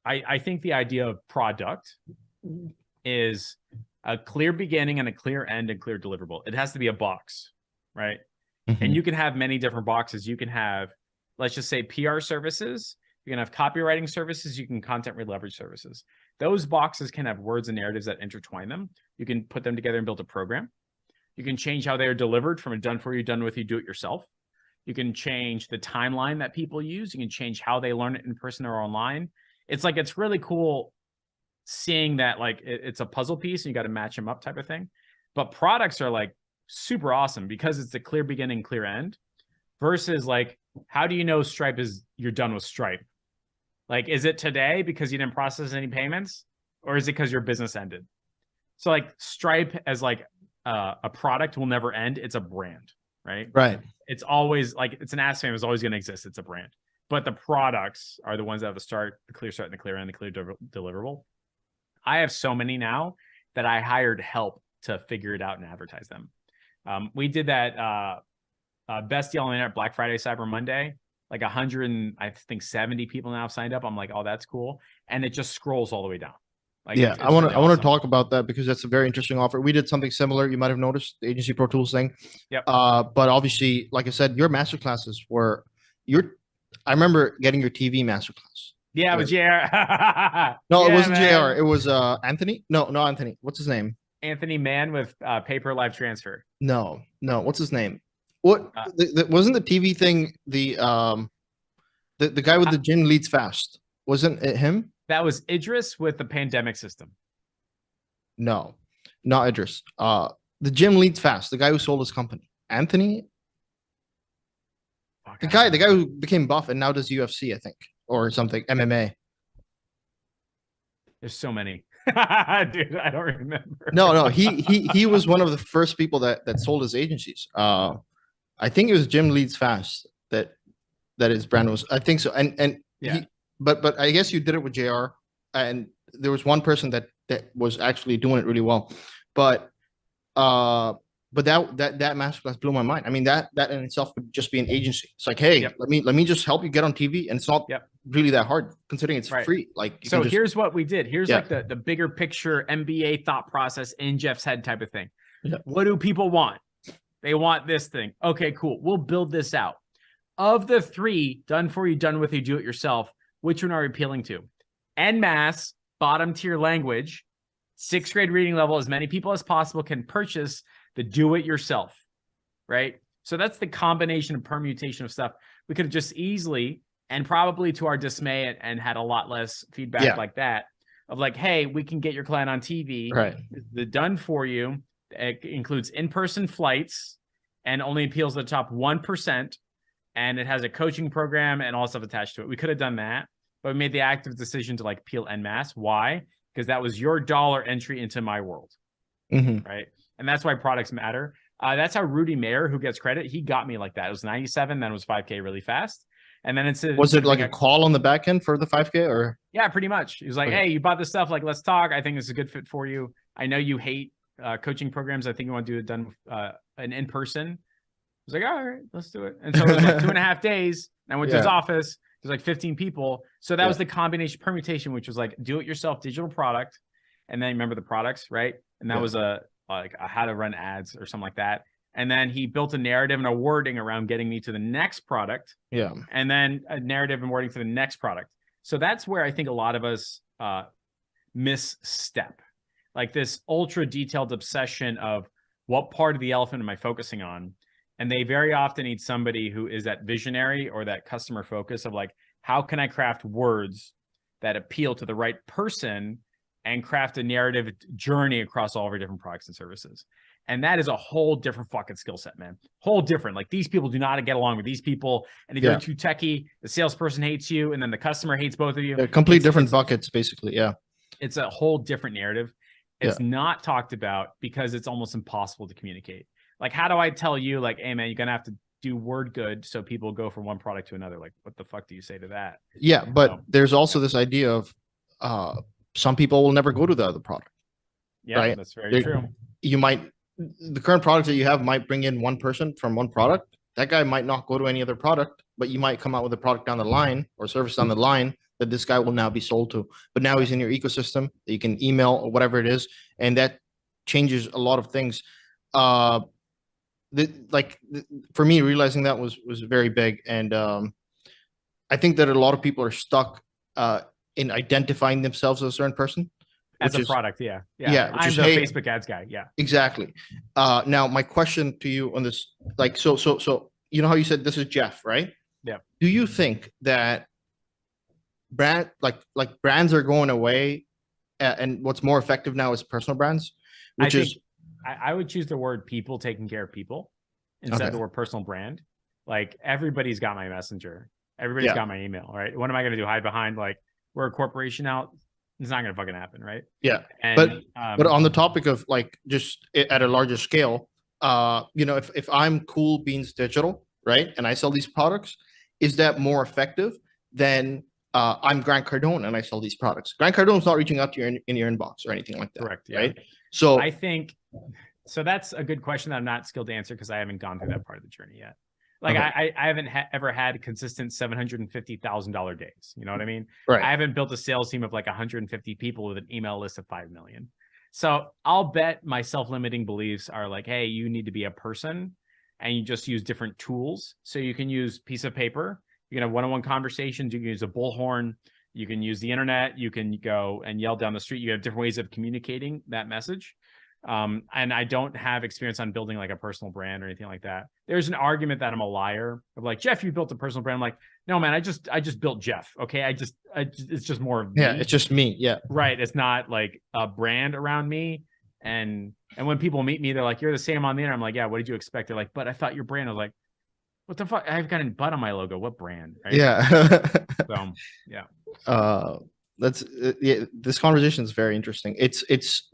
S2: I think the idea of product is a clear beginning and a clear end and clear deliverable. It has to be a box, right?
S3: Mm-hmm.
S2: And you can have many different boxes. You can have, let's just say, PR services You can have copywriting services. You can content leverage services. Those boxes can have words and narratives that intertwine them. You can put them together and build a program. You can change how they are delivered from a done for you, done with you, do it yourself. You can change the timeline that people use. You can change how they learn it in person or online. It's really cool seeing that like it's a puzzle piece and you got to match them up type of thing. But products are like super awesome because it's a clear beginning, clear end versus like, how do you know Stripe you're done with Stripe? Like, is it today because you didn't process any payments or is it because your business ended? So like Stripe as like a product will never end. It's a brand, right?
S3: Right.
S2: It's always like, it's an ass fam is always going to exist. It's a brand, but the products are the ones that have the start, the clear start and the clear end, the clear deliverable. I have so many now that I hired help to figure it out and advertise them. We did that best deal on the internet Black Friday, Cyber Monday, like 170 people now have signed up. I'm like, oh, that's cool. And it just scrolls all the way down. Like,
S3: Yeah,
S2: it's
S3: I want
S2: really
S3: to
S2: awesome.
S3: talk about that because that's a very interesting offer. We did something similar. You might have noticed the Agency Pro Tools thing.
S2: Yep.
S3: But obviously, like I said, your masterclasses were I remember getting your TV masterclass.
S2: Yeah, it was JR.
S3: No,
S2: Yeah,
S3: it wasn't
S2: man.
S3: JR. It was Anthony. No, Anthony. What's his name?
S2: Anthony Mann with Paper Live Transfer.
S3: No. What's his name? What wasn't the TV thing the guy with the gym leads fast? Wasn't it him?
S2: That was Idris with the pandemic system.
S3: No, not Idris. The gym leads fast. The guy who sold his company, Anthony.
S2: Fuck,
S3: The guy who became buff and now does UFC, I think, or something MMA.
S2: There's so many. Dude, I don't remember.
S3: No, he was one of the first people that sold his agencies. I think it was Jim Leads Fast that his brand was. I think so. And
S2: Yeah.
S3: But I guess you did it with JR, and there was one person that was actually doing it really well. But that masterclass blew my mind. I mean, that in itself could just be an agency. It's like, hey,
S2: Yep.
S3: let me just help you get on TV, and it's not
S2: Yep.
S3: really that hard considering it's
S2: Right.
S3: free. Like, you
S2: So
S3: can just-
S2: here's what we did. Here's
S3: Yeah.
S2: like the bigger picture MBA thought process in Jeff's head type of thing.
S3: Yeah.
S2: What do people want? They want this thing. Okay, cool. We'll build this out. Of the three, done for you, done with you, do it yourself, which one are we appealing to? En masse, bottom tier language, 6th grade reading level, as many people as possible can purchase the do it yourself, right? So that's the combination and permutation of stuff. We could have just easily, and probably to our dismay, and had a lot less feedback
S3: Yeah.
S2: like that of like, hey, we can get your client on TV.
S3: right.
S2: The done for you includes in-person flights and only appeals to the top 1%. And it has a coaching program and all stuff attached to it. We could have done that, but we made the active decision to like peel en masse. Why? Because that was your dollar entry into my world,
S3: Mhm.
S2: right? And that's why products matter. That's how Rudy Mayer, who gets credit, he got me like that. It was 97, then it was 5K really fast. And then
S3: Was it like a call on the back end for the 5K or?
S2: Yeah, pretty much. He was like,
S3: Okay.
S2: hey, you bought this stuff. Like, let's talk. I think it's a good fit for you. I know you hate coaching programs. I think you want to do it done an in-person. I was like, all right, let's do it. And so it was like 2.5 days. And I went to his
S3: Yeah.
S2: office. There's like 15 people. So that
S3: Yeah.
S2: was the combination permutation, which was like do it yourself digital product. And then remember the products, right? And that
S3: Yeah.
S2: was a how to run ads or something like that. And then he built a narrative and a wording around getting me to the next product.
S3: Yeah.
S2: And then a narrative and wording for the next product. So that's where I think a lot of us misstep. Like this ultra detailed obsession of what part of the elephant am I focusing on? And they very often need somebody who is that visionary or that customer focus of like, how can I craft words that appeal to the right person and craft a narrative journey across all of our different products and services? And that is a whole different fucking skill set, man. Whole different. Like these people do not get along with these people. And if
S3: Yeah.
S2: you're too techie, the salesperson hates you, and then the customer hates both of you.
S3: They're complete
S2: It's-
S3: different
S2: it's-
S3: buckets, basically. Yeah.
S2: It's a whole different narrative. It's not talked about because it's almost impossible to communicate. Like, how do I tell you, like, hey, man, you're going to have to do word good so people go from one product to another? Like, what the fuck do you say to that?
S3: Yeah. But
S2: So-
S3: there's also this idea of some people will never go to the other product.
S2: Yeah,
S3: Right.
S2: that's very
S3: They-
S2: true.
S3: The current product that you have might bring in one person from one product. That guy might not go to any other product, but you might come out with a product down the line or service down the line that this guy will now be sold to. But now he's in your ecosystem that you can email or whatever it is. And that changes a lot of things. For me, realizing that was very big. And I I think that a lot of people are stuck in identifying themselves as a certain person,
S2: As
S3: which
S2: a
S3: is
S2: product, yeah.
S3: yeah, which
S2: I'm
S3: is,
S2: the
S3: hey,
S2: Facebook ads guy. Yeah.
S3: exactly. Now my question to you on this, like, so you know how you said this is Jeff, right?
S2: Yeah.
S3: Do you think that like brands are going away, and what's more effective now is personal brands,
S2: I
S3: which
S2: think
S3: is
S2: I would choose the word people taking care of people instead of
S3: okay.
S2: the word personal brand. Like everybody's got my messenger. Everybody's
S3: Yeah.
S2: got my email, right? What am I going to do? Hide behind like we're a corporation now? It's not going to fucking happen, right?
S3: Yeah.
S2: And
S3: But on the topic of like just at a larger scale, you know, if I'm Cool Beans Digital, right, and I sell these products, is that more effective than I'm Grant Cardone and I sell these products? Grant Cardone's not reaching out to you in your inbox or anything like that.
S2: Correct. Yeah.
S3: Right. So
S2: I think so. That's a good question that I'm not skilled to answer because I haven't gone through that part of the journey yet. Like
S3: okay.
S2: I haven't ever had consistent $750,000 days. You know what I mean?
S3: Right.
S2: I haven't built a sales team of like 150 people with an email list of 5 million. So I'll bet my self-limiting beliefs are like, hey, you need to be a person and you just use different tools. So you can use piece of paper, you can have one-on-one conversations, you can use a bullhorn, you can use the internet, you can go and yell down the street. You have different ways of communicating that message. And I don't have experience on building like a personal brand or anything like that. There's an argument that I'm a liar of like, Jeff, you built a personal brand. I'm like, no, man, I just built Jeff. Okay. It's just more of
S3: yeah,
S2: me.
S3: it's just me. Yeah.
S2: Right. It's not like a brand around me. And when people meet me, they're like, you're the same on the internet. I'm like, yeah, what did you expect? They're like, but I thought your brand. I was like, what the fuck? I've got a butt on my logo. What brand? Right?
S3: Yeah.
S2: So yeah.
S3: That's yeah, this conversation is very interesting. It's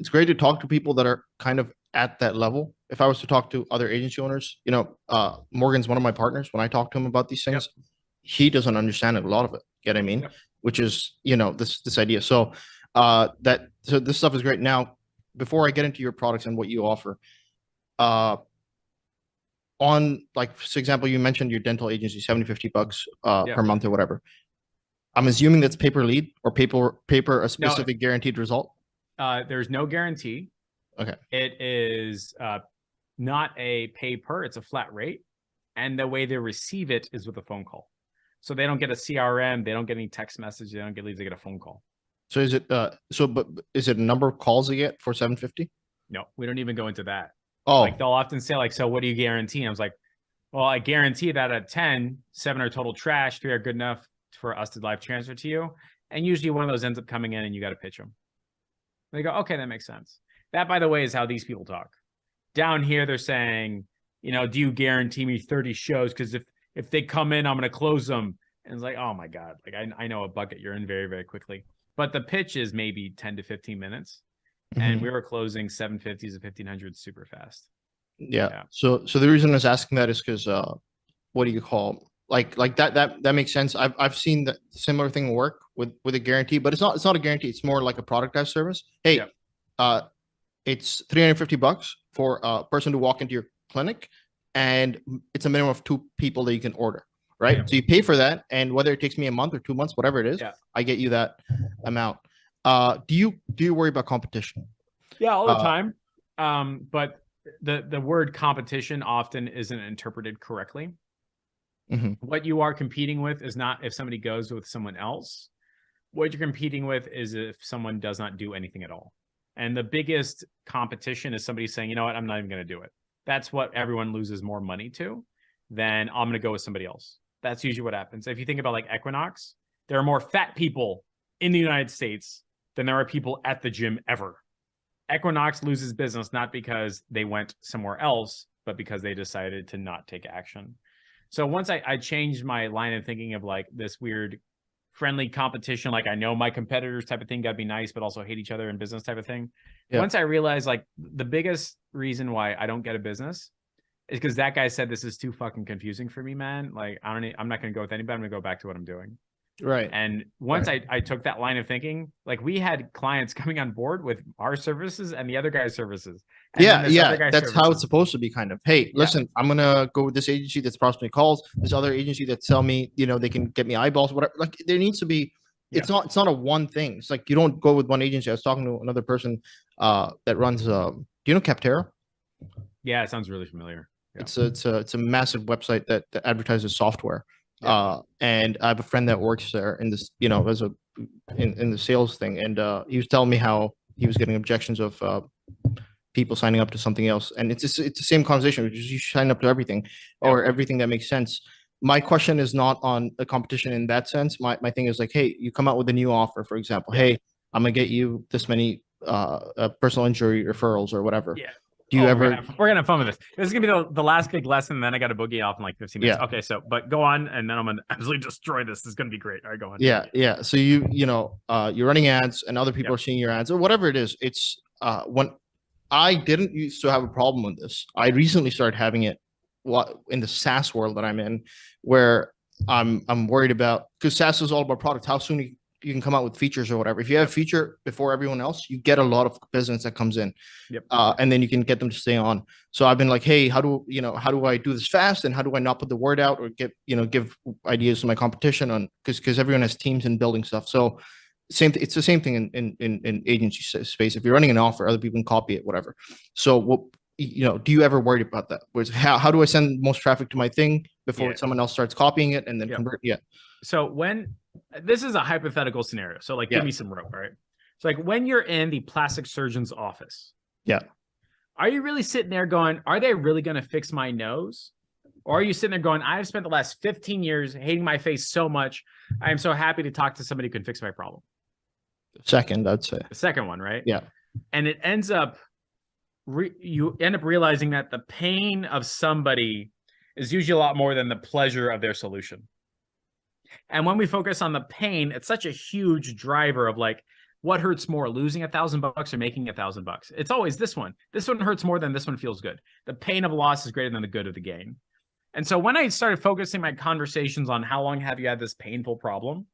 S3: great to talk to people that are kind of at that level. If I was to talk to other agency owners, you know, Morgan's one of my partners. When I talk to him about these things, he doesn't understand a lot of it. Get what I mean? Which is, you know, this idea. So so this stuff is great. Now, before I get into your products and what you offer, on like for example, you mentioned your dental agency, 70-50 bucks per month or whatever. I'm assuming that's paper lead or paper a specific guaranteed result.
S2: There's no guarantee.
S3: Okay.
S2: It is not a pay per, it's a flat rate. And the way they receive it is with a phone call. So they don't get a CRM, they don't get any text message, they don't get leads, they get a phone call.
S3: So is it but is it a number of calls they get for 750?
S2: No, we don't even go into that.
S3: Oh,
S2: like they'll often say, like, so what do you guarantee? I was like, well, I guarantee that at 10, 7 are total trash, 3 are good enough for us to live transfer to you. And usually one of those ends up coming in and you got to pitch them. They go, okay, that makes sense. That, by the way, is how these people talk. Down here, they're saying, you know, do you guarantee me 30 shows? Because if they come in, I'm going to close them. And it's like, oh my God, like I know a bucket you're in very, very quickly. But the pitch is maybe 10 to 15 minutes. And we were closing 750s and 1500s super fast.
S3: Yeah. So the reason I was asking that is because what do you call like that makes sense. I've seen that similar thing work with a guarantee, but it's not a guarantee. It's more like a productized service. Hey, it's 350 bucks for a person to walk into your clinic, and it's a minimum of 2 people that you can order. Right. Yeah. So you pay for that, and whether it takes me a month or 2 months, whatever it is, I get you that amount. Do you worry about competition?
S2: Yeah, all the time. But the word competition often isn't interpreted correctly. What you are competing with is not if somebody goes with someone else. What you're competing with is if someone does not do anything at all. And the biggest competition is somebody saying, you know what, I'm not even going to do it. That's what everyone loses more money to than I'm going to go with somebody else. That's usually what happens. If you think about like Equinox, there are more fat people in the United States than there are people at the gym ever. Equinox loses business not because they went somewhere else, but because they decided to not take action. So once I changed my line of thinking of like this weird friendly competition, like I know my competitors type of thing, gotta be nice, but also hate each other in business type of thing. Once I realized like the biggest reason why I don't get a business is because that guy said, this is too fucking confusing for me, man. Like I'm not going to go with anybody. I'm going to go back to what I'm doing.
S3: Right.
S2: And once I took that line of thinking, like we had clients coming on board with our services and the other guy's services. And
S3: that's how it's supposed to be kind of. Hey, listen, I'm going to go with this agency that's prospecting calls, this other agency that sell me, you know, they can get me eyeballs, whatever. Like there needs to be, it's not a one thing. It's like, you don't go with one agency. I was talking to another person that runs, do you know Capterra?
S2: Yeah, it sounds really familiar. Yeah.
S3: It's a massive website that advertises software. And I have a friend that works there in this, you know, as a in the sales thing, and he was telling me how he was getting objections of people signing up to something else, and it's the same conversation, which is you sign up to everything or everything that makes sense. My question is not on a competition in that sense. My thing is like, hey, you come out with a new offer, for example. Hey, I'm gonna get you this many personal injury referrals or whatever.
S2: Yeah.
S3: Do you ever?
S2: We're gonna have fun with this. This is gonna be the last big lesson. And then I got to boogie off in like 15 minutes.
S3: Yeah.
S2: Okay, so but go on, and then I'm gonna absolutely destroy this. This is gonna be great. All right, go on.
S3: Yeah. So you know, you're running ads, and other people are seeing your ads or whatever it is. It's when I didn't used to have a problem with this. I recently started having it in the SaaS world that I'm in, where I'm worried about, because SaaS is all about product. How soon you can come out with features or whatever. If you have a feature before everyone else, you get a lot of business that comes in.
S2: Yep.
S3: And then you can get them to stay on. So I've been like, hey, how do I do this fast, and how do I not put the word out or give ideas to my competition on, because everyone has teams and building stuff. So it's the same thing in agency space. If you're running an offer, other people can copy it, whatever. So what, do you ever worry about that? Whereas how do I send most traffic to my thing before someone else starts copying it and then convert? Yeah.
S2: So when this is a hypothetical scenario, so like give me some rope, all right? So like when you're in the plastic surgeon's office, are you really sitting there going, are they really going to fix my nose? Or are you sitting there going, I've spent the last 15 years hating my face so much, I am so happy to talk to somebody who can fix my problem?
S3: Second, I'd say.
S2: The second one, right?
S3: Yeah.
S2: And it ends up, you end up realizing that the pain of somebody is usually a lot more than the pleasure of their solution. And when we focus on the pain, it's such a huge driver of like, what hurts more, losing $1,000 or making $1,000? It's always this one. This one hurts more than this one feels good. The pain of loss is greater than the good of the gain. And so when I started focusing my conversations on how long have you had this painful problem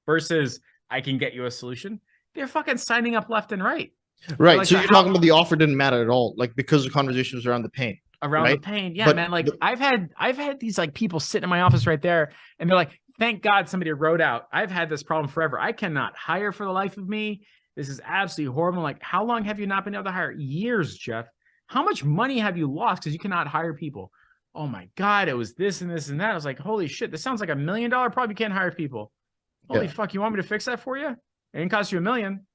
S2: versus I can get you a solution, they're fucking signing up left and right.
S3: Right.
S2: Like,
S3: so you're talking about the offer didn't matter at all, like because the conversation was around the pain.
S2: Around the pain. Yeah, man. Like I've had these like people sitting in my office right there, and they're like, thank God somebody wrote out, I've had this problem forever. I cannot hire for the life of me. This is absolutely horrible. Like, how long have you not been able to hire? Years, Jeff. How much money have you lost because you cannot hire people? Oh my God, it was this and this and that. I was like, holy shit, this sounds like $1 million problem. You can't hire people. Holy fuck, you want me to fix that for you? It didn't cost you $1 million.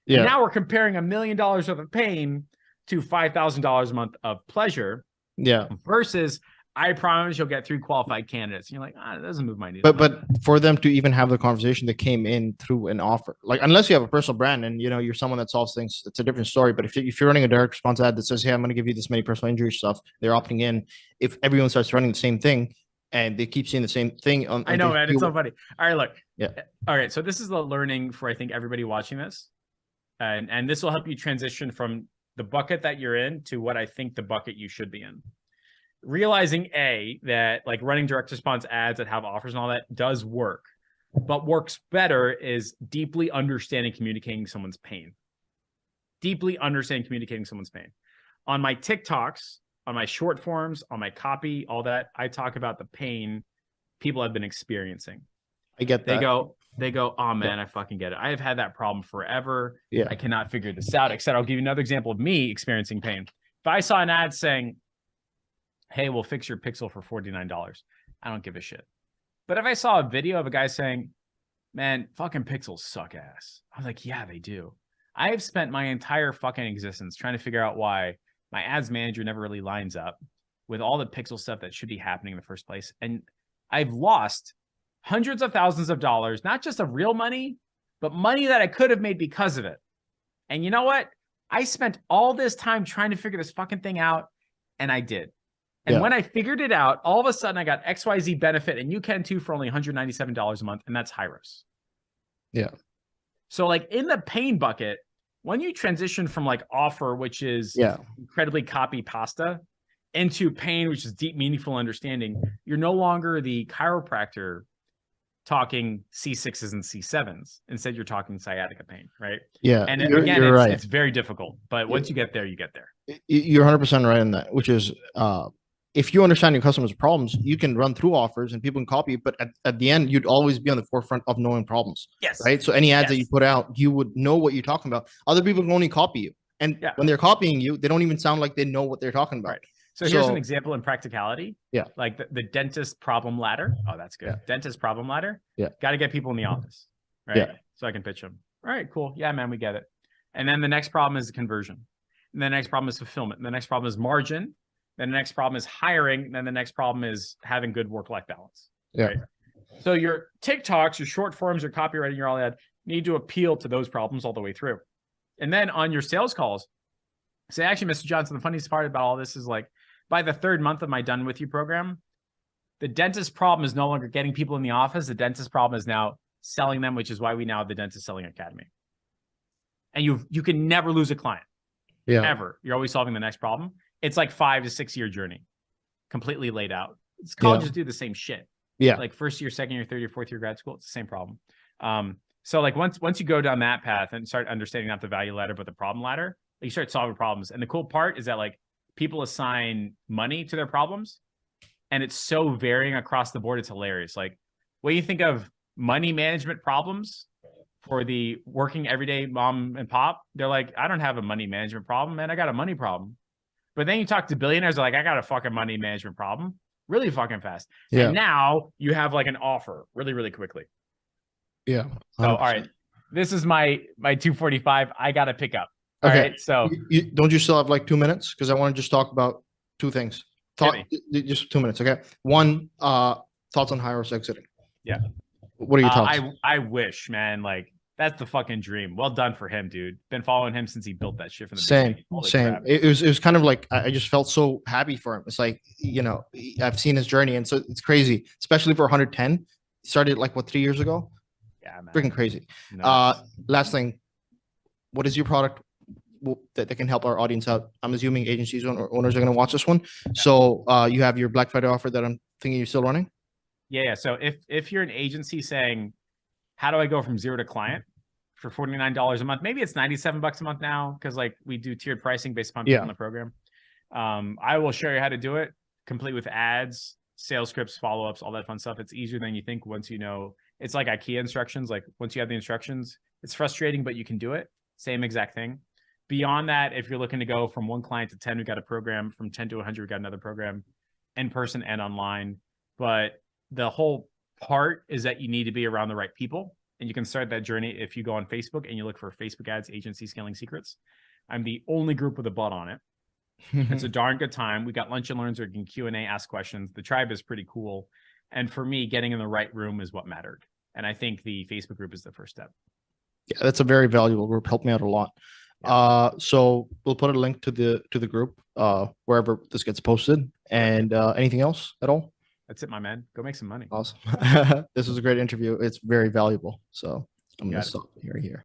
S2: Yeah. And now we're comparing $1 million worth of pain to $5,000 a month of pleasure.
S3: Yeah.
S2: Versus, I promise you'll get 3 qualified candidates. And you're like, it doesn't move my needle.
S3: But for them to even have the conversation that came in through an offer, like unless you have a personal brand and you're someone that solves things, it's a different story. But if you're running a direct response ad that says, hey, I'm going to give you this many personal injury stuff, they're opting in. If everyone starts running the same thing and they keep seeing the same thing on
S2: I know, man, it's so funny. All right, look.
S3: Yeah.
S2: All right, so this is the learning for I think everybody watching this. And this will help you transition from the bucket that you're in to what I think the bucket you should be in. Realizing that like running direct response ads that have offers and all that does work, but works better is deeply understanding, communicating someone's pain. Deeply understanding, communicating someone's pain. On my TikToks, on my short forms, on my copy, all that, I talk about the pain people have been experiencing.
S3: I get that.
S2: They go, oh man, I fucking get it. I have had that problem forever.
S3: Yeah.
S2: I cannot figure this out, etc. I'll give you another example of me experiencing pain. If I saw an ad saying, hey, we'll fix your pixel for $49, I don't give a shit. But if I saw a video of a guy saying, man, fucking pixels suck ass, I was like, yeah, they do. I have spent my entire fucking existence trying to figure out why my ads manager never really lines up with all the pixel stuff that should be happening in the first place. And I've lost hundreds of thousands of dollars, not just of real money, but money that I could have made because of it. And you know what? I spent all this time trying to figure this fucking thing out, and I did. And when I figured it out, all of a sudden I got XYZ benefit, and you can too for only $197 a month, and that's Hyros.
S3: Yeah.
S2: So like in the pain bucket, when you transition from like offer, which is incredibly copy pasta, into pain, which is deep, meaningful understanding, you're no longer the chiropractor talking C6s and C7s. Instead, you're talking sciatica pain, right?
S3: Yeah.
S2: And again, it's very difficult. But once you get there, you get there.
S3: You're 100% right in that, which is if you understand your customers' problems, you can run through offers and people can copy, but at the end, you'd always be on the forefront of knowing problems.
S2: Yes.
S3: Right. So any ads that you put out, you would know what you're talking about. Other people can only copy you. And when they're copying you, they don't even sound like they know what they're talking about.
S2: Right. So here's an
S3: So-
S2: example in practicality.
S3: Yeah.
S2: Like the dentist problem ladder. Oh, that's good.
S3: Yeah.
S2: Dentist problem ladder.
S3: Yeah.
S2: Got to get people in the office, right?
S3: Yeah.
S2: So I can pitch them. All right, cool. Yeah, man, we get it. And then the next problem is conversion. And the next problem is fulfillment. And the next problem is margin. Then the next problem is hiring. And then the next problem is having good work-life balance.
S3: Yeah.
S2: Right? So your TikToks, your short forms, your copywriting, your all that need to appeal to those problems all the way through. And then on your sales calls, say, actually, Mr. Johnson, the funniest part about all this is like, by the third month of my Done With You program, the dentist problem is no longer getting people in the office. The dentist problem is now selling them, which is why we now have the Dentist Selling Academy. And you can never lose a client,
S3: Yeah.
S2: ever. You're always solving the next problem. It's like 5 to 6 year journey, completely laid out. Colleges do the same shit.
S3: Yeah.
S2: Like first year, second year, third year, fourth year grad school, it's the same problem. So like once you go down that path and start understanding not the value ladder, but the problem ladder, you start solving problems. And the cool part is that like people assign money to their problems, and it's so varying across the board. It's hilarious. Like when you think of money management problems for the working everyday mom and pop, they're like, I don't have a money management problem, man. I got a money problem. But then you talk to billionaires, they're like, I got a fucking money management problem really fucking fast.
S3: Yeah.
S2: And now you have like an offer really, really quickly.
S3: Yeah.
S2: So, all right, this is my 245. I got to pick up. All
S3: Okay.
S2: right. So
S3: Don't you still have like 2 minutes? Because I want to just talk about two things. Just 2 minutes. Okay. One, thoughts on Hyros exiting.
S2: Yeah.
S3: What are your thoughts?
S2: I wish, man, like that's the fucking dream. Well done for him, dude. Been following him since he built that shit from the
S3: Same,
S2: beginning. Holy
S3: same.
S2: crap.
S3: It was kind of like I just felt so happy for him. It's like, I've seen his journey, and so it's crazy, especially for 110. Started like what, 3 years ago?
S2: Yeah, man.
S3: Freaking crazy.
S2: Nuts.
S3: Last thing, what is your product that can help our audience out? I'm assuming agencies or owners are going to watch this one. So you have your Black Friday offer that I'm thinking you're still running.
S2: Yeah. So if you're an agency saying, how do I go from zero to client for $49 a month? Maybe it's $97 a month now, because like we do tiered pricing based upon people in the program. I will show you how to do it, complete with ads, sales scripts, follow-ups, all that fun stuff. It's easier than you think once you know. It's like IKEA instructions. Like once you have the instructions, it's frustrating, but you can do it. Same exact thing. Beyond that, if you're looking to go from 1 client to 10, we got a program. From 10 to 100, we got another program, in person and online. But the whole part is that you need to be around the right people. And you can start that journey if you go on Facebook and you look for Facebook ads, agency scaling secrets. I'm the only group with a bot on it. It's a darn good time. We got lunch and learns, where you can Q&A, ask questions. The tribe is pretty cool. And for me, getting in the right room is what mattered. And I think the Facebook group is the first step.
S3: Yeah, that's a very valuable group. Helped me out a lot. So we'll put a link to the group wherever this gets posted. And anything else at all?
S2: That's it, my man. Go make some money.
S3: Awesome. This was a great interview. It's very valuable. So I'm going to stop here.